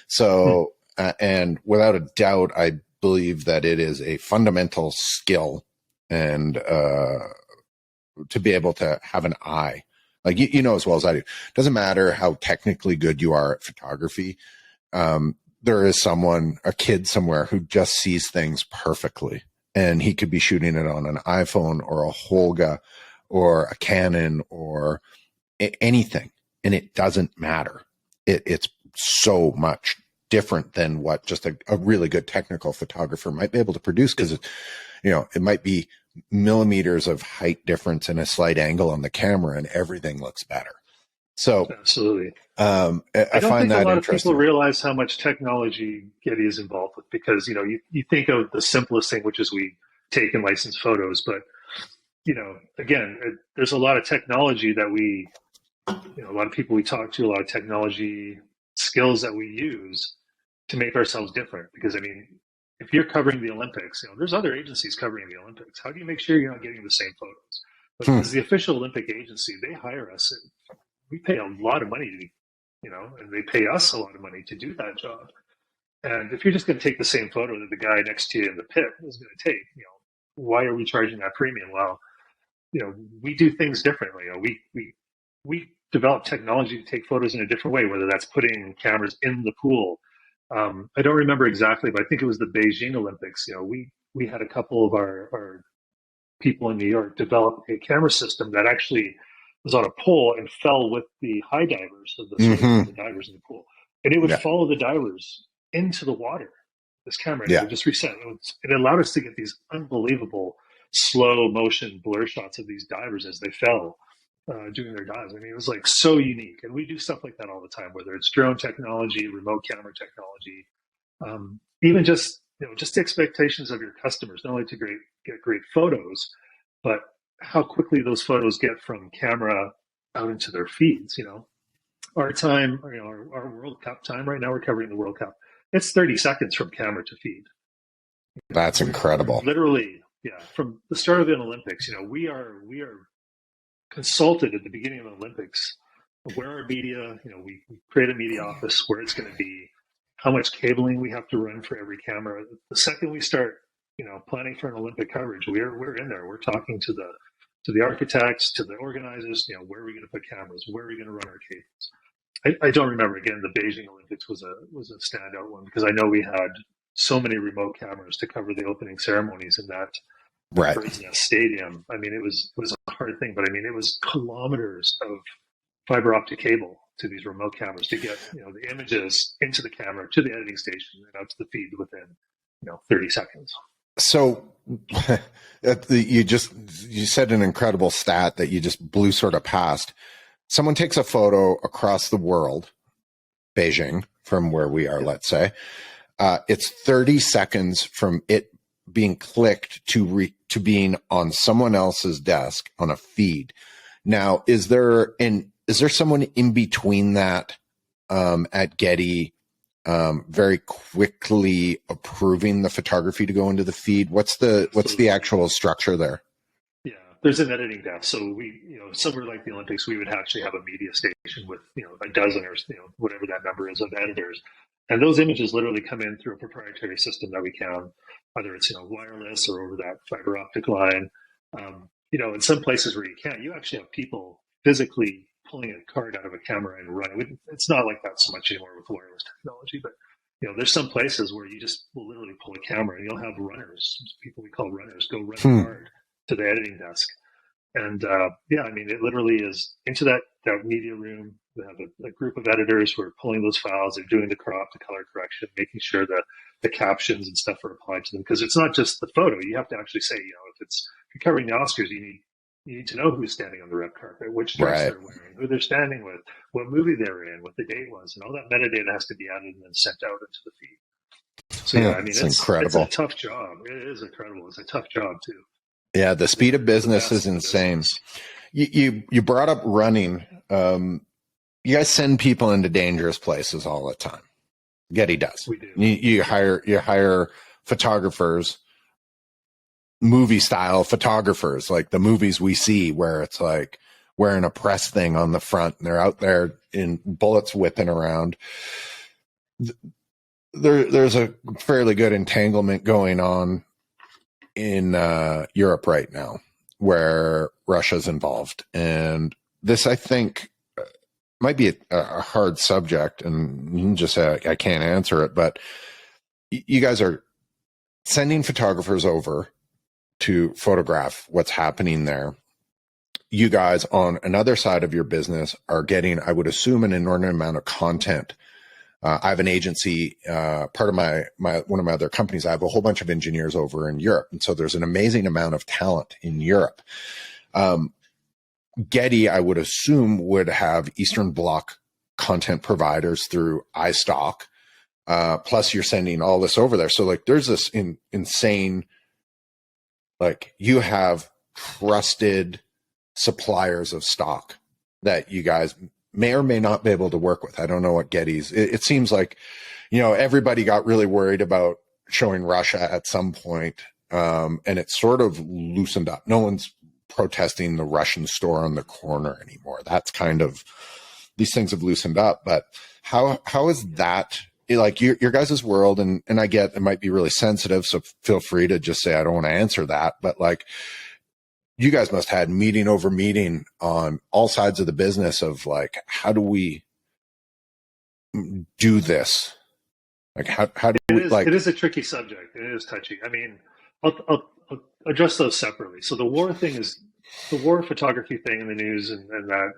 So, and without a doubt, I believe that it is a fundamental skill and to be able to have an eye. Like, you know as well as I do, doesn't matter how technically good you are at photography. There is a kid somewhere who just sees things perfectly, and he could be shooting it on an iPhone or a Holga or a Canon or anything, and it doesn't matter. It's so much different than what just a really good technical photographer might be able to produce, because it might be millimeters of height difference and a slight angle on the camera, and everything looks better. So absolutely, I don't find think that a lot interesting. of people realize how much technology Getty is involved with, because you think of the simplest thing, which is we take and license photos, but again, there's a lot of technology that a lot of people we talk to, a lot of technology skills that we use to make ourselves different. Because if you're covering the Olympics, there's other agencies covering the Olympics. How do you make sure you're not getting the same photos? But as the official Olympic agency, they hire us, and we pay a lot of money and they pay us a lot of money to do that job. And if you're just going to take the same photo that the guy next to you in the pit is going to take, why are we charging that premium? Well, we do things differently. We develop technology to take photos in a different way, whether that's putting cameras in the pool. I don't remember exactly, but I think it was the Beijing Olympics. We had a couple of our people in New York develop a camera system that actually was on a pole and fell with the high divers of the divers in the pool, and it would follow the divers into the water. This camera, it would just reset. It allowed us to get these unbelievable slow motion blur shots of these divers as they fell doing their dives. It was like so unique, and we do stuff like that all the time, whether it's drone technology, remote camera technology, even just the expectations of your customers, not only to get great photos, but how quickly those photos get from camera out into their feeds. Our time, our World Cup time right now, we're covering the World Cup. It's 30 seconds from camera to feed. That's incredible. Literally, from the start of the Olympics, we are consulted at the beginning of the Olympics where our media, we create a media office, where it's going to be, how much cabling we have to run for every camera. The second we start, planning for an Olympic coverage, we're in there. We're talking to the architects, to the organizers. Where are we going to put cameras? Where are we going to run our cables? I don't remember. Again, the Beijing Olympics was a standout one, because I know we had so many remote cameras to cover the opening ceremonies in that bird's nest stadium. It was a hard thing, but it was kilometers of fiber optic cable to these remote cameras to get the images into the camera, to the editing station, and out to the feed within 30 seconds. So you said an incredible stat that you just blew sort of past. Someone takes a photo across the world, Beijing, from where we are, let's say. It's 30 seconds from it being clicked to being on someone else's desk on a feed. Now, is there someone in between that at Getty very quickly approving the photography to go into the feed? What's the actual structure there? Yeah, there's an editing desk. So we, somewhere like the Olympics, we would actually have a media station with a dozen or whatever that number is of editors, and those images literally come in through a proprietary system that we can, whether it's wireless or over that fiber optic line. In some places where you can't, you actually have people physically pulling a card out of a camera and running. It's not like that so much anymore with wireless technology, but there's some places where you just will literally pull a camera and you'll have runners, people we call runners, go run a card to the editing desk. And it literally is into that media room. We have a group of editors who are pulling those files. They're doing the crop, the color correction, making sure that the captions and stuff are applied to them, because it's not just the photo. You have to actually say, if you're covering the Oscars, you need to know who's standing on the red carpet, which dress they're wearing, who they're standing with, what movie they were in, what the date was, and all that metadata has to be added and then sent out into the feed. So it's incredible. It's a tough job. It is incredible. It's a tough job too. Yeah, the speed of business is insane. You brought up running. You guys send people into dangerous places all the time. Getty does. We do. You hire photographers, movie style photographers, like the movies we see where it's like wearing a press thing on the front and they're out there in bullets whipping around. There's a fairly good entanglement going on in Europe right now where Russia's involved. And this, I think, might be a hard subject, and you can just say, I can't answer it, but you guys are sending photographers over to photograph what's happening there. You guys on another side of your business are getting, I would assume, an inordinate amount of content. I have an agency, part of my one of my other companies. I have a whole bunch of engineers over in Europe, and so there's an amazing amount of talent in Europe. Getty, I would assume, would have Eastern Bloc content providers through iStock. Plus, you're sending all this over there, so like there's this insane. Like you have trusted suppliers of stock that you guys may or may not be able to work with. I don't know what Getty's. It seems like, everybody got really worried about showing Russia at some point, and it's sort of loosened up. No one's protesting the Russian store on the corner anymore. That's kind of, these things have loosened up. But how is that? Like your guys' world, and I get it might be really sensitive, so feel free to just say I don't want to answer that. But like, you guys must have had meeting over meeting on all sides of the business of like, how do we do this? Like, how do we like? It is a tricky subject. It is touchy. I mean, I'll address those separately. So the war thing is the war photography thing in the news, and that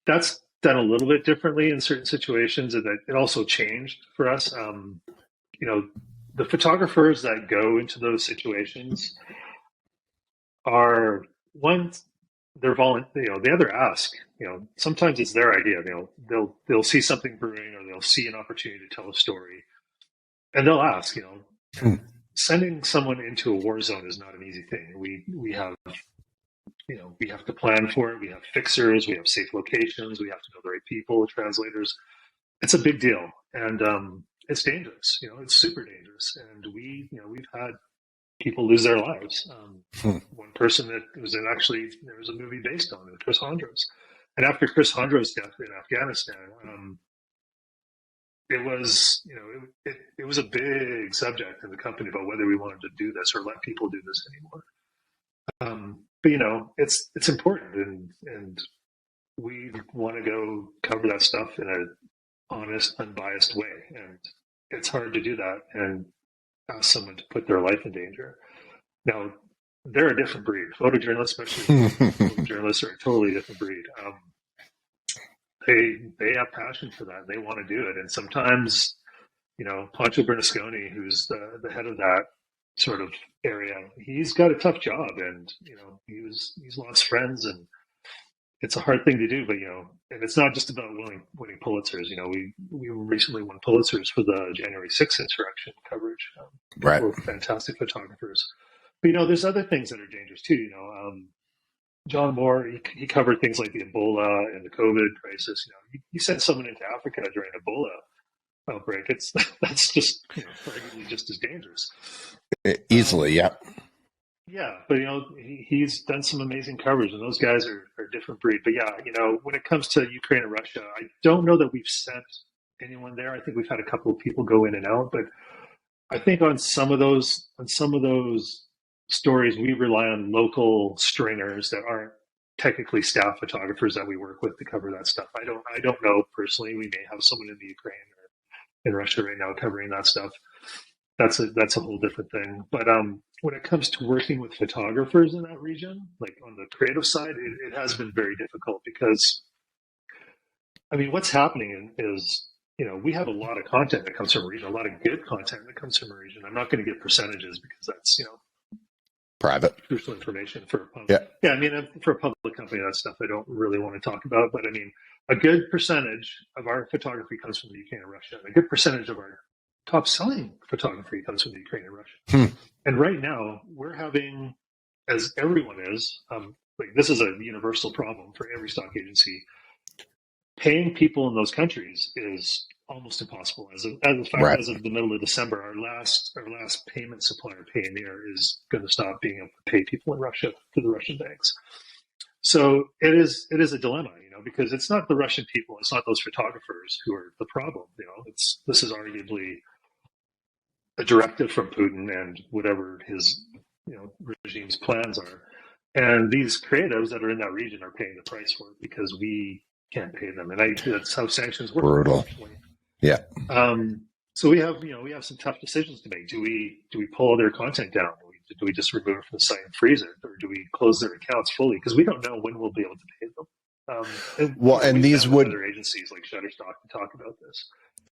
that's done a little bit differently in certain situations, and that it also changed for us. The photographers that go into those situations are ones, they're volunteer. They either ask. Sometimes it's their idea. They'll see something brewing, or they'll see an opportunity to tell a story, and they'll ask. Sending someone into a war zone is not an easy thing. We have. We have to plan for it. We have fixers. We have safe locations. We have to know the right people, translators. It's a big deal, and it's dangerous. It's super dangerous. And we've had people lose their lives. One person that was there was a movie based on it, Chris Hondros. And after Chris Hondros' death in Afghanistan, it was it was a big subject in the company about whether we wanted to do this or let people do this anymore. But it's important, and we want to go cover that stuff in an honest, unbiased way, and it's hard to do that and ask someone to put their life in danger. Now, they're a different breed. Photojournalists, especially photojournalists, are a totally different breed. They have passion for that. They want to do it, and sometimes, Pancho Bernasconi, who's the head of that sort of area, he's got a tough job, and he's lost friends, and it's a hard thing to do. But and it's not just about winning Pulitzers. We recently won Pulitzers for the January 6th insurrection coverage. Right, we're fantastic photographers. But there's other things that are dangerous too. John Moore, he covered things like the Ebola and the COVID crisis. He sent someone into Africa during Ebola outbreak. That's just arguably just as dangerous. Easily, yeah. Yeah, but he's done some amazing coverage, and those guys are a different breed. But yeah, when it comes to Ukraine and Russia, I don't know that we've sent anyone there. I think we've had a couple of people go in and out, but I think on some of those stories, we rely on local stringers that aren't technically staff photographers that we work with to cover that stuff. I don't know personally. We may have someone in the Ukraine or in Russia right now covering that stuff. That's a whole different thing. But when it comes to working with photographers in that region, like on the creative side, it has been very difficult because, what's happening is, we have a lot of content that comes from a region, a lot of good content that comes from a region. I'm not going to give percentages because that's, private crucial information for a public. Yeah, for a public company, that stuff I don't really want to talk about. But a good percentage of our photography comes from the Ukraine and Russia. And a good percentage of our top selling photography comes from the Ukraine and Russia. And right now we're having as everyone is, like this is a universal problem for every stock agency. Paying people in those countries is almost impossible. As Right. of the middle of December, our last payment supplier, Payoneer, is going to stop being able to pay people in Russia to the Russian banks. So it is a dilemma, because it's not the Russian people, it's not those photographers who are the problem. This is arguably a directive from Putin and whatever his regime's plans are. And these creatives that are in that region are paying the price for it because we can't pay them. And that's how sanctions work. Brutal. Yeah. So we have some tough decisions to make. Do we pull their content down? Do we just remove it from the site and freeze it, or do we close their accounts fully? Because we don't know when we'll be able to pay them. And these would other agencies like Shutterstock to talk about this.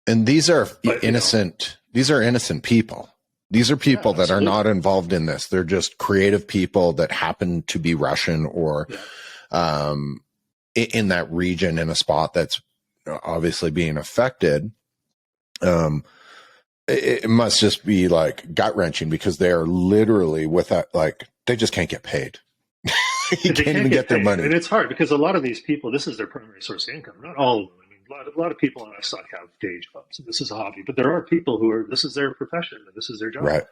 And these are innocent. These are innocent people. These are people that are not involved in this. They're just creative people that happen to be Russian or in that region in a spot that's obviously being affected. It must just be like gut wrenching because they are literally without, like, they just can't get paid. You can't even get their money. And it's hard because a lot of these people, this is their primary source of income. Not all of them. I mean, a lot of people on iStock have day jobs. And this is a hobby, but there are people who this is their profession and this is their job. Right.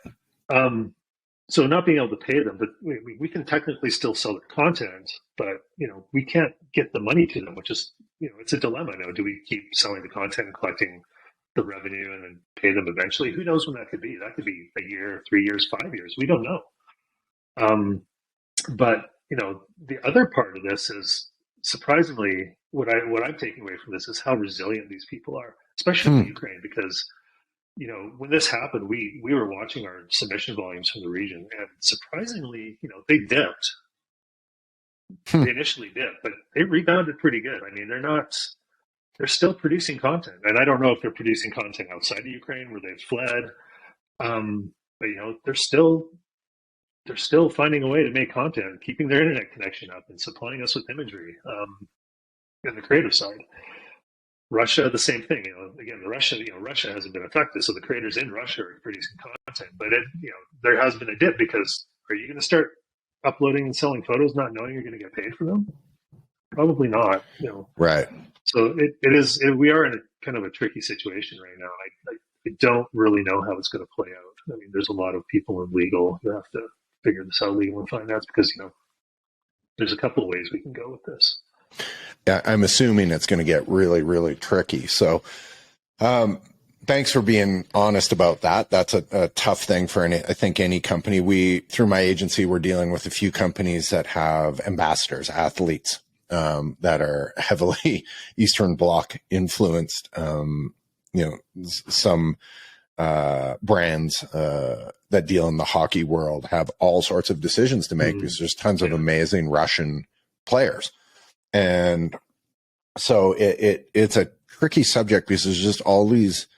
So not being able to pay them, but we can technically still sell their content, but we can't get the money to them, which is it's a dilemma. Now, do we keep selling the content and collecting the revenue and then pay them eventually? Who knows when that could be? That could be a year, 3 years, 5 years. We don't know. But the other part of this is surprisingly what I'm taking away from this is how resilient these people are, especially in Ukraine, because when this happened, we were watching our submission volumes from the region, and surprisingly, they dipped. They initially dipped, but they rebounded pretty good. I mean, they're still producing content, and I don't know if they're producing content outside of Ukraine where they've fled, but they're still finding a way to make content, keeping their internet connection up, and supplying us with imagery on the creative side. Russia, the same thing. Again, Russia hasn't been affected, so the creators in Russia are producing content. But there has been a dip because are you going to start uploading and selling photos not knowing you're going to get paid for them? Probably not. Right. So we are in a kind of a tricky situation right now. I don't really know how it's going to play out. I mean, there's a lot of people in legal who have to figure this out, legal and finance, because there's a couple of ways we can go with this. Yeah, I'm assuming it's going to get really, really tricky. So, thanks for being honest about that. That's a tough thing for I think any company. Through my agency, we're dealing with a few companies that have ambassadors, athletes, that are heavily Eastern Bloc influenced. Some brands that deal in the hockey world have all sorts of decisions to make because there's tons of amazing Russian players. And so it's a tricky subject because there's just all these,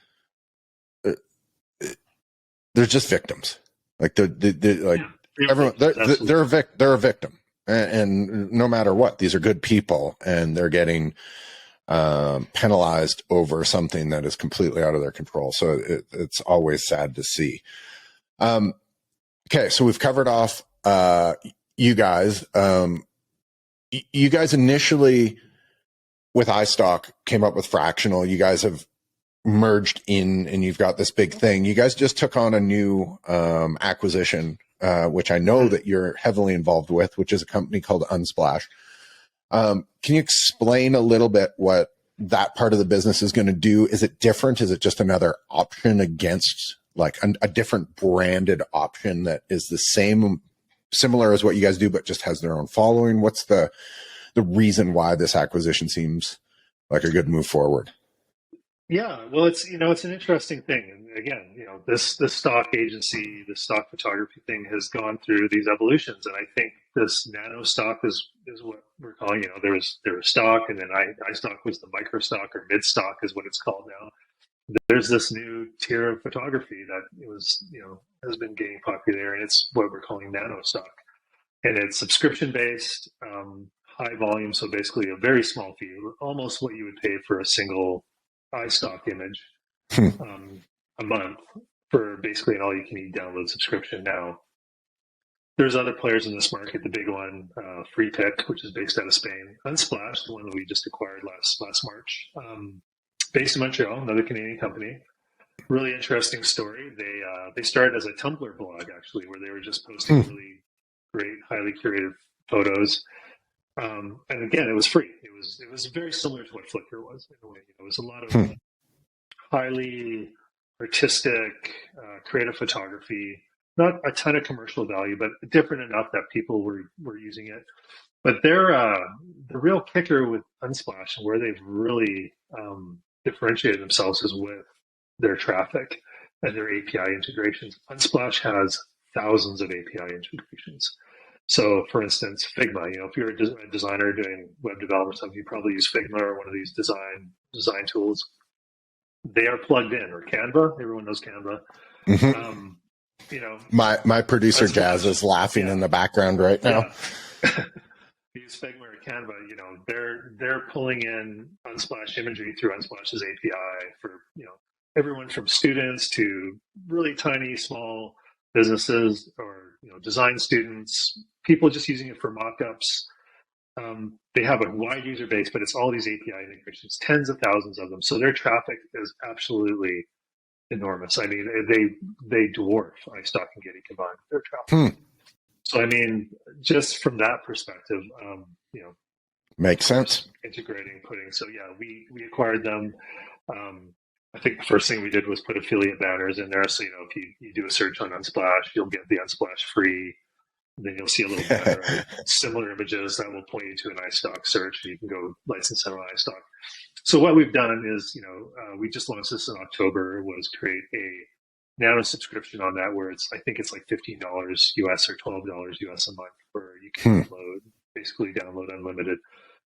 they're just victims. Like they're a victim. And no matter what, these are good people and they're getting penalized over something that is completely out of their control. So it's always sad to see. Okay. So we've covered off, you guys, you guys initially with iStock came up with fractional. You guys have merged in and you've got this big thing. You guys just took on a new acquisition, which I know that you're heavily involved with, which is a company called Unsplash. Can you explain a little bit what that part of the business is going to do? Is it different? Is it just another option against like a different branded option that is the similar as what you guys do, but just has their own following? What's the reason why this acquisition seems like a good move forward? Yeah, well, it's an interesting thing, and again, this stock agency, the stock photography thing has gone through these evolutions, and I think this nano stock is what we're calling. There was stock, and then iStock was the Microstock or mid stock is what it's called now. There's this new tier of photography that has been gaining popularity, and it's what we're calling nano stock, and it's subscription based, high volume, so basically a very small fee, almost what you would pay for a single iStock image a month for basically an all-you-can-eat download subscription now. There's other players in this market. The big one, Free Pick, which is based out of Spain. Unsplash, the one that we just acquired last March, based in Montreal, another Canadian company. Really interesting story. They started as a Tumblr blog, actually, where they were just posting really great, highly curated photos. And again, it was free. It was very similar to what Flickr was in a way. It was a lot of highly artistic, creative photography. Not a ton of commercial value, but different enough that people were using it. But the real kicker with Unsplash and where they've really differentiated themselves is with their traffic and their API integrations. Unsplash has thousands of API integrations. So, for instance, Figma. If you're a designer doing web development stuff, you probably use Figma or one of these design tools. They are plugged in, or Canva. Everyone knows Canva. Mm-hmm. My producer Jazz is laughing in the background right now. Yeah. Use Figma or Canva. They're pulling in Unsplash imagery through Unsplash's API for everyone from students to really tiny small businesses or design students. People just using it for mock-ups. They have a wide user base, but it's all these API integrations, tens of thousands of them. So their traffic is absolutely enormous. I mean, they dwarf iStock and Getty combined, their traffic. So, I mean, just from that perspective, makes sense. Integrating, so yeah, we acquired them. I think the first thing we did was put affiliate banners in there. So, if you do a search on Unsplash, you'll get the Unsplash free. Then you'll see a little banner of similar images that will point you to an iStock search. You can go license them on iStock. So what we've done is, we just launched this in October, was create a nano subscription on that where I think it's like $15 US or $12 US a month where you can basically download unlimited.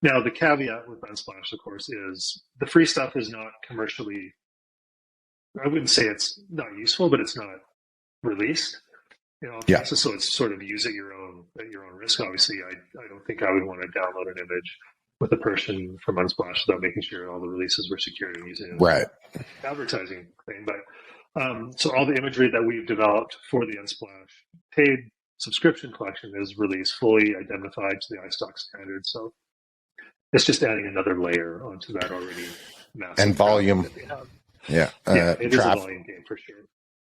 Now, the caveat with Unsplash, of course, is the free stuff is not commercially, I wouldn't say it's not useful, but it's not released. So it's sort of use at your own risk. Obviously, I don't think I would want to download an image with a person from Unsplash without making sure all the releases were secured and using it as an advertising thing. But so all the imagery that we've developed for the Unsplash paid subscription collection is released fully identified to the iStock standard. So it's just adding another layer onto that already massive and volume. That they have. Yeah, it is a volume game for sure.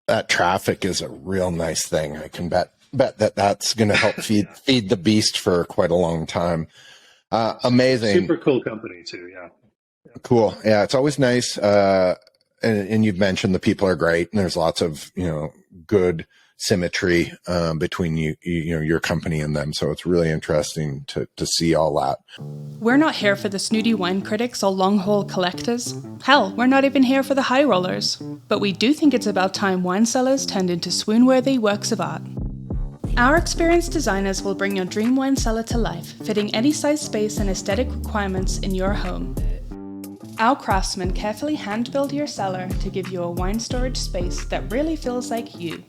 That traffic is a real nice thing. I can bet that's going to help feed the beast for quite a long time. Amazing. Super cool company too. Yeah. Cool. Yeah. It's always nice. And you've mentioned the people are great and there's lots of, good symmetry, between your company and them. So it's really interesting to see all that. We're not here for the snooty wine critics or long-haul collectors. Hell, we're not even here for the high rollers. But we do think it's about time wine cellars turned into swoon-worthy works of art. Our experienced designers will bring your dream wine cellar to life, fitting any size space and aesthetic requirements in your home. Our craftsmen carefully hand-build your cellar to give you a wine storage space that really feels like you.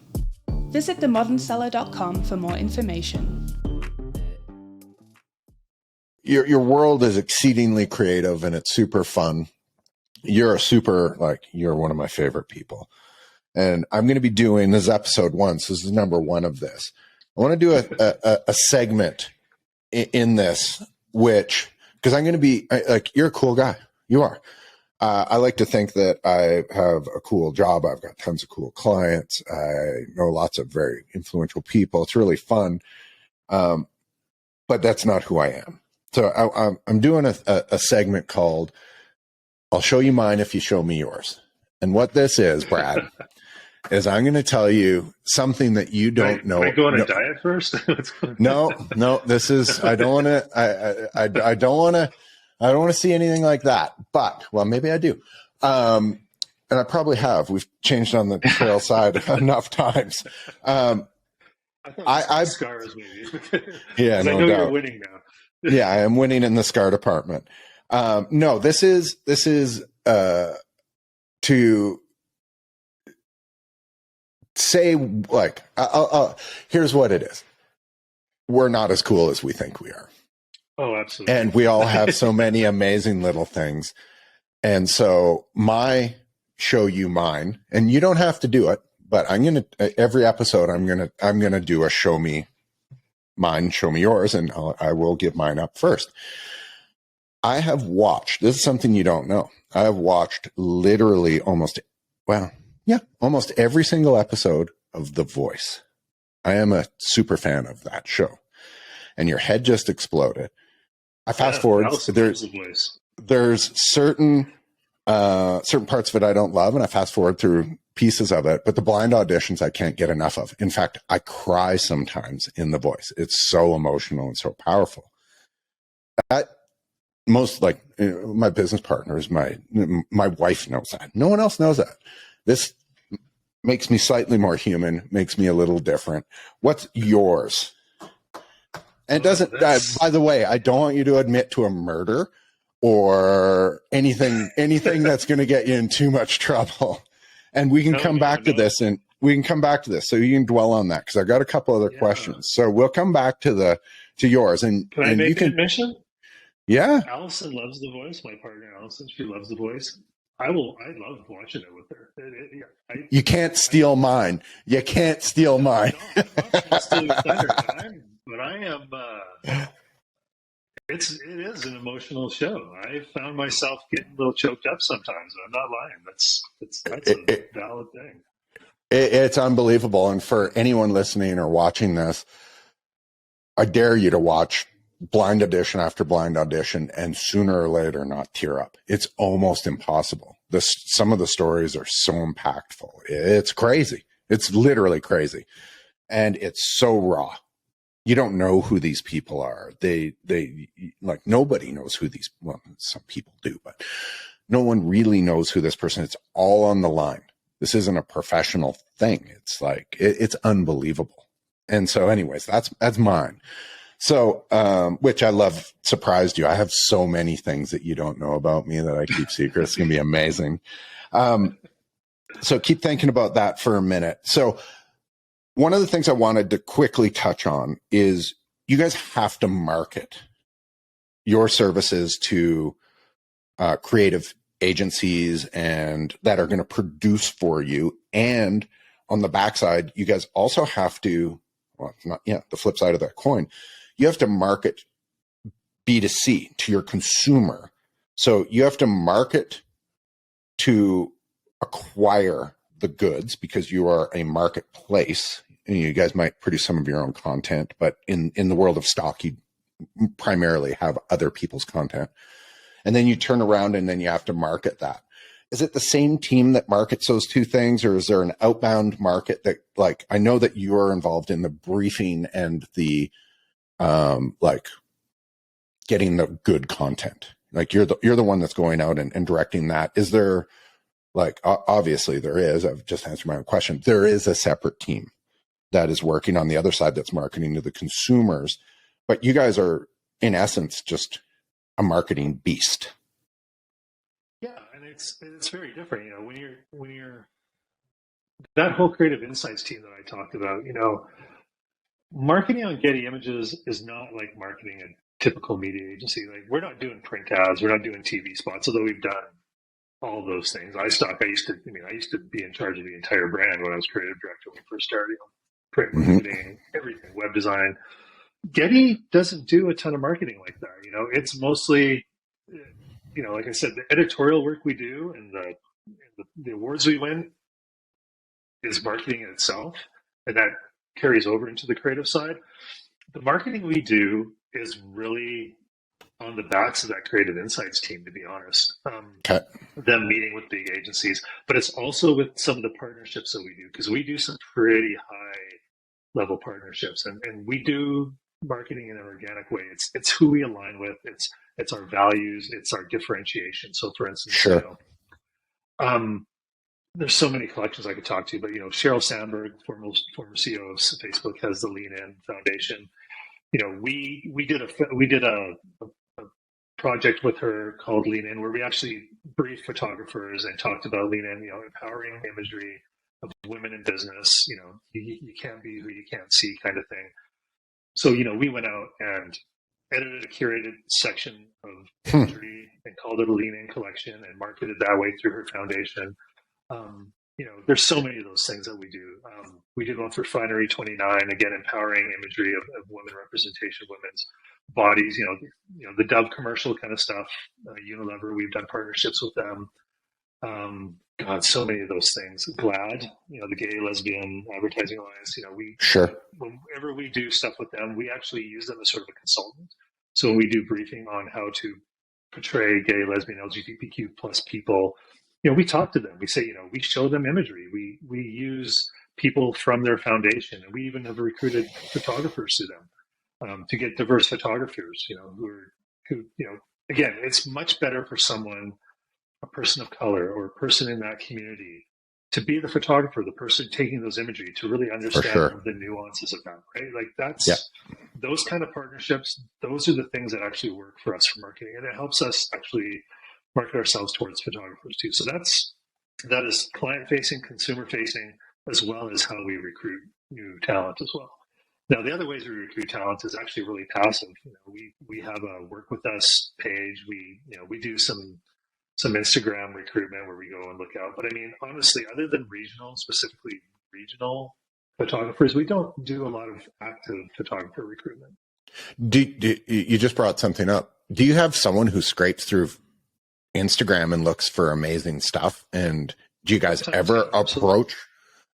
Visit themoderncellar.com for more information. Your world is exceedingly creative and it's super fun. You're you're one of my favorite people. And I'm going to be doing this episode 1. So this is number 1 of this. I want to do a segment in this, because I'm going to be you're a cool guy. You are. I like to think that I have a cool job. I've got tons of cool clients. I know lots of very influential people. It's really fun. But that's not who I am. So I'm doing a segment called I'll Show You Mine If You Show Me Yours. And what this is, Brad, is I'm going to tell you something that you don't know. Can I go on a diet first? No, this is, I don't want to, I don't want to see anything like that, but maybe I do. And I probably have. We've changed on the trail side enough times. I've scars maybe. Yeah, no I know doubt. you're winning now. Yeah, I am winning in the scar department. No, this is to say here's what it is. We're not as cool as we think we are. Oh, absolutely. And we all have so many amazing little things. And so my show you mine, and you don't have to do it, but every episode I'm going to do a show me mine, show me yours, and I will give mine up first. I have watched, this is something you don't know, I have watched literally almost every single episode of The Voice. I am a super fan of that show. And your head just exploded. I fast forward. There's certain parts of it I don't love, and I fast forward through pieces of it. But the blind auditions I can't get enough of. In fact, I cry sometimes in The Voice. It's so emotional and so powerful. My business partners, my wife knows that. No one else knows that. This makes me slightly more human, makes me a little different. What's yours? And it doesn't, by the way, I don't want you to admit to a murder or anything that's going to get you in too much trouble. And we can come back to this, and we can come back to this, so you can dwell on that, because I've got a couple other questions. So we'll come back to yours. And can I make an admission? Yeah. Allison loves The Voice. My partner Allison, she loves The Voice. I love watching it with her. You can't steal mine. You can't steal mine. No, I'm not stealing thunder, but I am. It is an emotional show. I found myself getting a little choked up sometimes. I'm not lying. That's a valid thing. It's unbelievable. And for anyone listening or watching this, I dare you to watch blind audition after blind audition and sooner or later not tear up. It's almost impossible. Some of the stories are so impactful. It's crazy. It's literally crazy. And it's so raw. You don't know who these people are. They like, nobody knows who some people do, but no one really knows who this person is. It's all on the line. This isn't a professional thing. It's like, it's unbelievable. And so anyways, that's mine. So, which I love, surprised you. I have so many things that you don't know about me that I keep secret. It's going to be amazing. So keep thinking about that for a minute. So one of the things I wanted to quickly touch on is you guys have to market your services to creative agencies and that are going to produce for you. And on the backside, you guys also have to, the flip side of that coin, you have to market B2C to your consumer. So you have to market to acquire the goods because you are a marketplace. And you guys might produce some of your own content, but in the world of stock, you primarily have other people's content. And then you turn around and then you have to market that. Is it the same team that markets those two things, or is there an outbound market that, like, I know that you're involved in the briefing and the getting the good content. Like you're the one that's going out and directing that. Is there, like, obviously there is, I've just answered my own question. There is a separate team that is working on the other side that's marketing to the consumers, but you guys are in essence just a marketing beast. Yeah, and it's very different. You know, when you're that whole creative insights team that I talked about, you know, marketing on Getty Images is not like marketing a typical media agency. Like, we're not doing print ads, we're not doing TV spots, although we've done all those things. iStock, I used to be in charge of the entire brand when I was creative director when we first started. Print marketing, everything, web design. Getty doesn't do a ton of marketing like that. You know, it's mostly, you know, like I said, the editorial work we do and the awards we win is marketing in itself, and that carries over into the creative side. The marketing we do is really on the backs of that creative insights team, to be honest. Them meeting with big agencies, but it's also with some of the partnerships that we do, because we do some pretty high level partnerships, and we do marketing in an organic way. It's who we align with. It's our values. It's our differentiation. So, for instance, sure. You know, there's so many collections I could talk to, but, you know, Sheryl Sandberg, former CEO of Facebook, has the Lean In Foundation. You know, we did a project with her called Lean In, where we actually briefed photographers and talked about Lean In, you know, empowering imagery of women in business. You know, you can't be who you can't see, kind of thing. So, you know, we went out and edited a curated section of imagery and called it a Lean In collection and marketed that way through her foundation. there's so many of those things that we do. We did one for Refinery 29, again, empowering imagery of women representation, women's bodies, the Dove commercial kind of stuff. Unilever, we've done partnerships with them. God, so many of those things. GLAAD, the Gay Lesbian Advertising Alliance, whenever we do stuff with them, we actually use them as sort of a consultant. So when we do briefing on how to portray gay, lesbian, LGBTQ plus people, we talk to them. We say, we show them imagery. We use people from their foundation, and we even have recruited photographers to them to get diverse photographers, who again, it's much better for someone, a person of color or a person in that community, to be the photographer, the person taking those imagery, to really understand the nuances of that, right? Like that's those kind of partnerships. Those are the things that actually work for us for marketing, and it helps us actually market ourselves towards photographers too. So that is client facing, consumer facing, as well as how we recruit new talent as well. Now, the other ways we recruit talent is actually really passive. We have a work with us page. We do some Instagram recruitment where we go and look out. But I mean, honestly, other than specifically regional photographers, we don't do a lot of active photographer recruitment. You just brought something up. Do you have someone who scrapes through Instagram and looks for amazing stuff? And do you guys ever approach?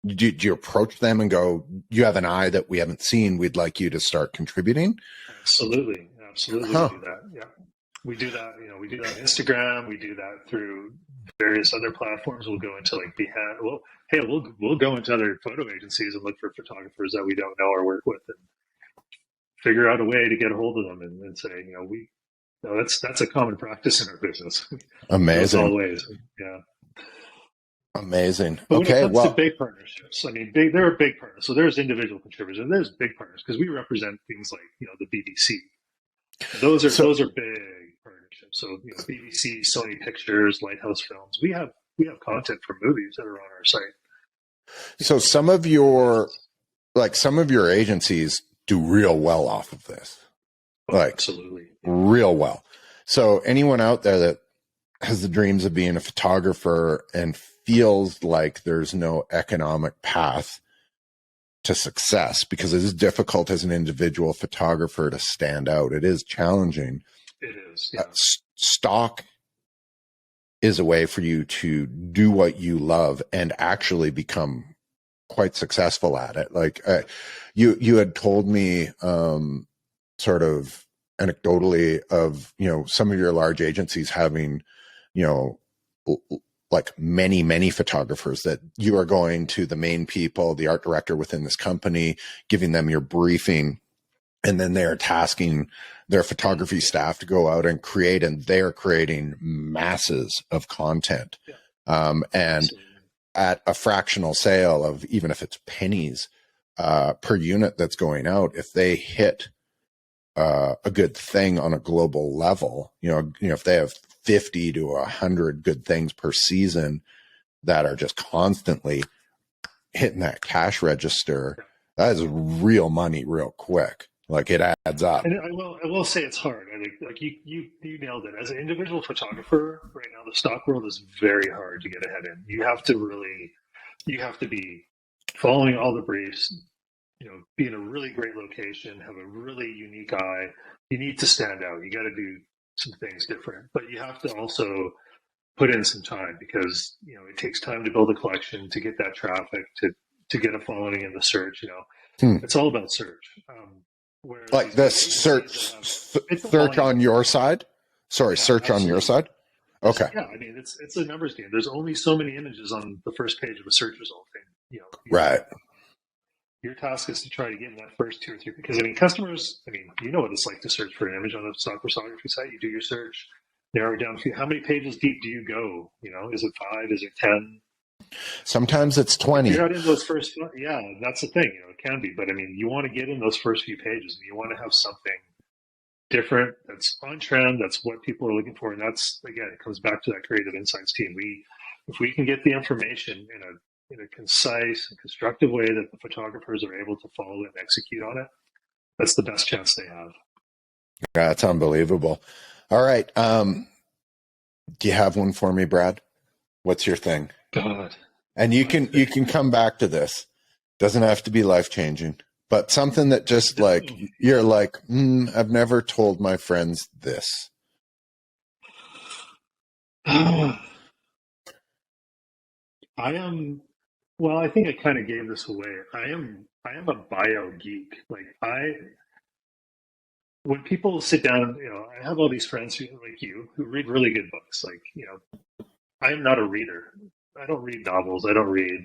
Do you approach them and go, you have an eye that we haven't seen, we'd like you to start contributing? Absolutely. We do that. Yeah. We do that, we do that on Instagram. We do that through various other platforms. We'll go into like we'll go into other photo agencies and look for photographers that we don't know or work with, and figure out a way to get a hold of them and say, that's a common practice in our business. Amazing. Always. Yeah. Amazing. But when it comes to big partnerships, there are big partners. So there's individual contributors and there's big partners, because we represent things like, the BBC. Those are big partnerships. So BBC, Sony Pictures, Lighthouse Films. We have content for movies that are on our site. So some of your agencies do real well off of this. Absolutely. Real well. So anyone out there that has the dreams of being a photographer and feels like there's no economic path to success, because it is difficult as an individual photographer to stand out. It is challenging. It is. Yeah. Stock is a way for you to do what you love and actually become quite successful at it. Like you had told me sort of anecdotally of, some of your large agencies having, like many photographers, that you are going to the main people, the art director within this company, giving them your briefing, and then they're tasking their photography staff to go out and create, and they're creating masses of content. And absolutely, at a fractional sale of, even if it's pennies per unit that's going out, if they hit a good thing on a global level, if they have 50 to 100 good things per season that are just constantly hitting that cash register, that is real money real quick. Like, it adds up. And I will say it's hard. I think, like you nailed it. As an individual photographer right now, the stock world is very hard to get ahead in. You have to be following all the briefs, be in a really great location, have a really unique eye. You need to stand out. You got to do some things different, but you have to also put in some time, because it takes time to build a collection, to get that traffic, to get a following in the search. It's all about search. Like the search on your side. Sorry, search absolutely. On your side. Okay. Yeah, I mean it's a numbers game. There's only so many images on the first page of a search result thing. Right. Your task is to try to get in that first 2 or 3, because customers, you know what it's like to search for an image on a stock photography site. You do your search, narrow it down. How many pages deep do you go? Is it 5? Is it 10? Sometimes it's 20. If you're not in those first, yeah, that's the thing. It can be, but you want to get in those first few pages, and you want to have something different that's on trend. That's what people are looking for, and that's, again, it comes back to that creative insights team. If we can get the information in a concise and constructive way that the photographers are able to follow and execute on it, that's the best chance they have. Yeah, that's unbelievable. All right. Do you have one for me, Brad? What's your thing? God, And you can come back to this. Doesn't have to be life-changing, but something that just like, you're like, I've never told my friends this. I think I kind of gave this away. I am a bio geek. When people sit down, I have all these friends like you who read really good books. I am not a reader. I don't read novels. I don't read,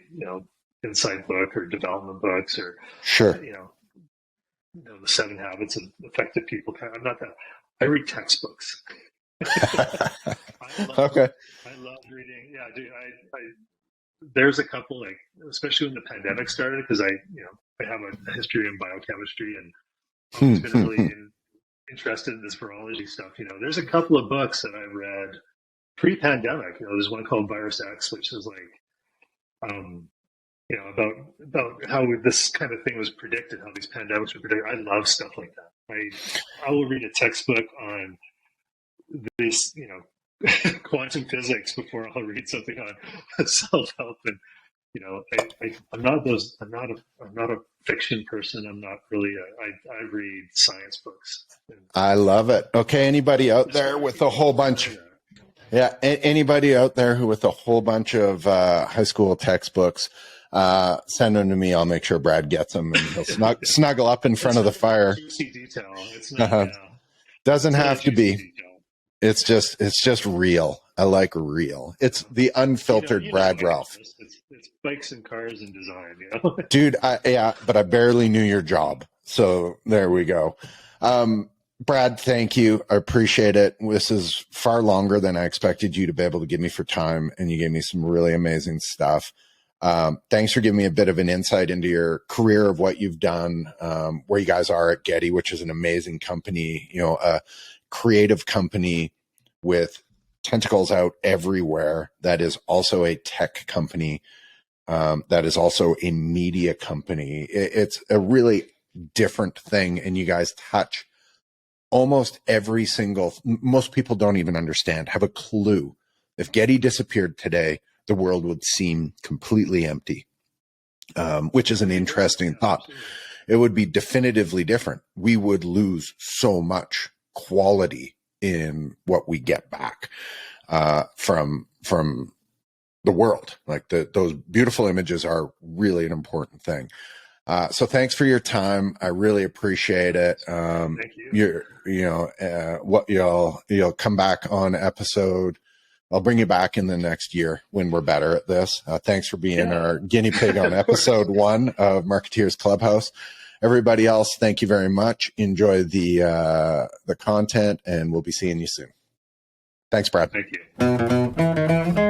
inside book or development books or, Sure. The 7 Habits of Effective People. I'm not that. I read textbooks. Okay. I love reading. Yeah, dude. There's a couple, especially when the pandemic started, because I have a history in biochemistry and always been really interested in this virology stuff. There's a couple of books that I've read pre-pandemic. There's one called Virus X, which is about how this kind of thing was predicted, how these pandemics were predicted. I love stuff like that. I will read a textbook on this, quantum physics before I'll read something on self-help. And I'm not a fiction person. I'm not really I read science books. I love it. Okay, anybody out there with a whole bunch? Yeah, anybody out there who with a whole bunch of high school textbooks, send them to me. I'll make sure Brad gets them, and he'll snuggle up in front of the fire. Juicy detail. It's not. Doesn't have to be. Detail. It's just real. I like real. It's the unfiltered Brad Ralph. It's bikes and cars and design. Dude, but I barely knew your job, so there we go. Brad, thank you. I appreciate it. This is far longer than I expected you to be able to give me for time, and you gave me some really amazing stuff. Thanks for giving me a bit of an insight into your career of what you've done, where you guys are at Getty, which is an amazing company, a creative company with tentacles out everywhere. That is also a tech company. That is also a media company. It's a really different thing. And you guys touch almost every single, most people don't even understand, have a clue. If Getty disappeared today, the world would seem completely empty, which is an interesting thought. It would be definitively different. We would lose so much quality in what we get back from the world. Like those beautiful images are really an important thing. So thanks for your time. I really appreciate it. Thank you. You'll come back on episode. I'll bring you back in the next year when we're better at this. Thanks for being our guinea pig on episode 1 of Marketeers Clubhouse. Everybody else, thank you very much. Enjoy the content, and we'll be seeing you soon. Thanks, Brad. Thank you.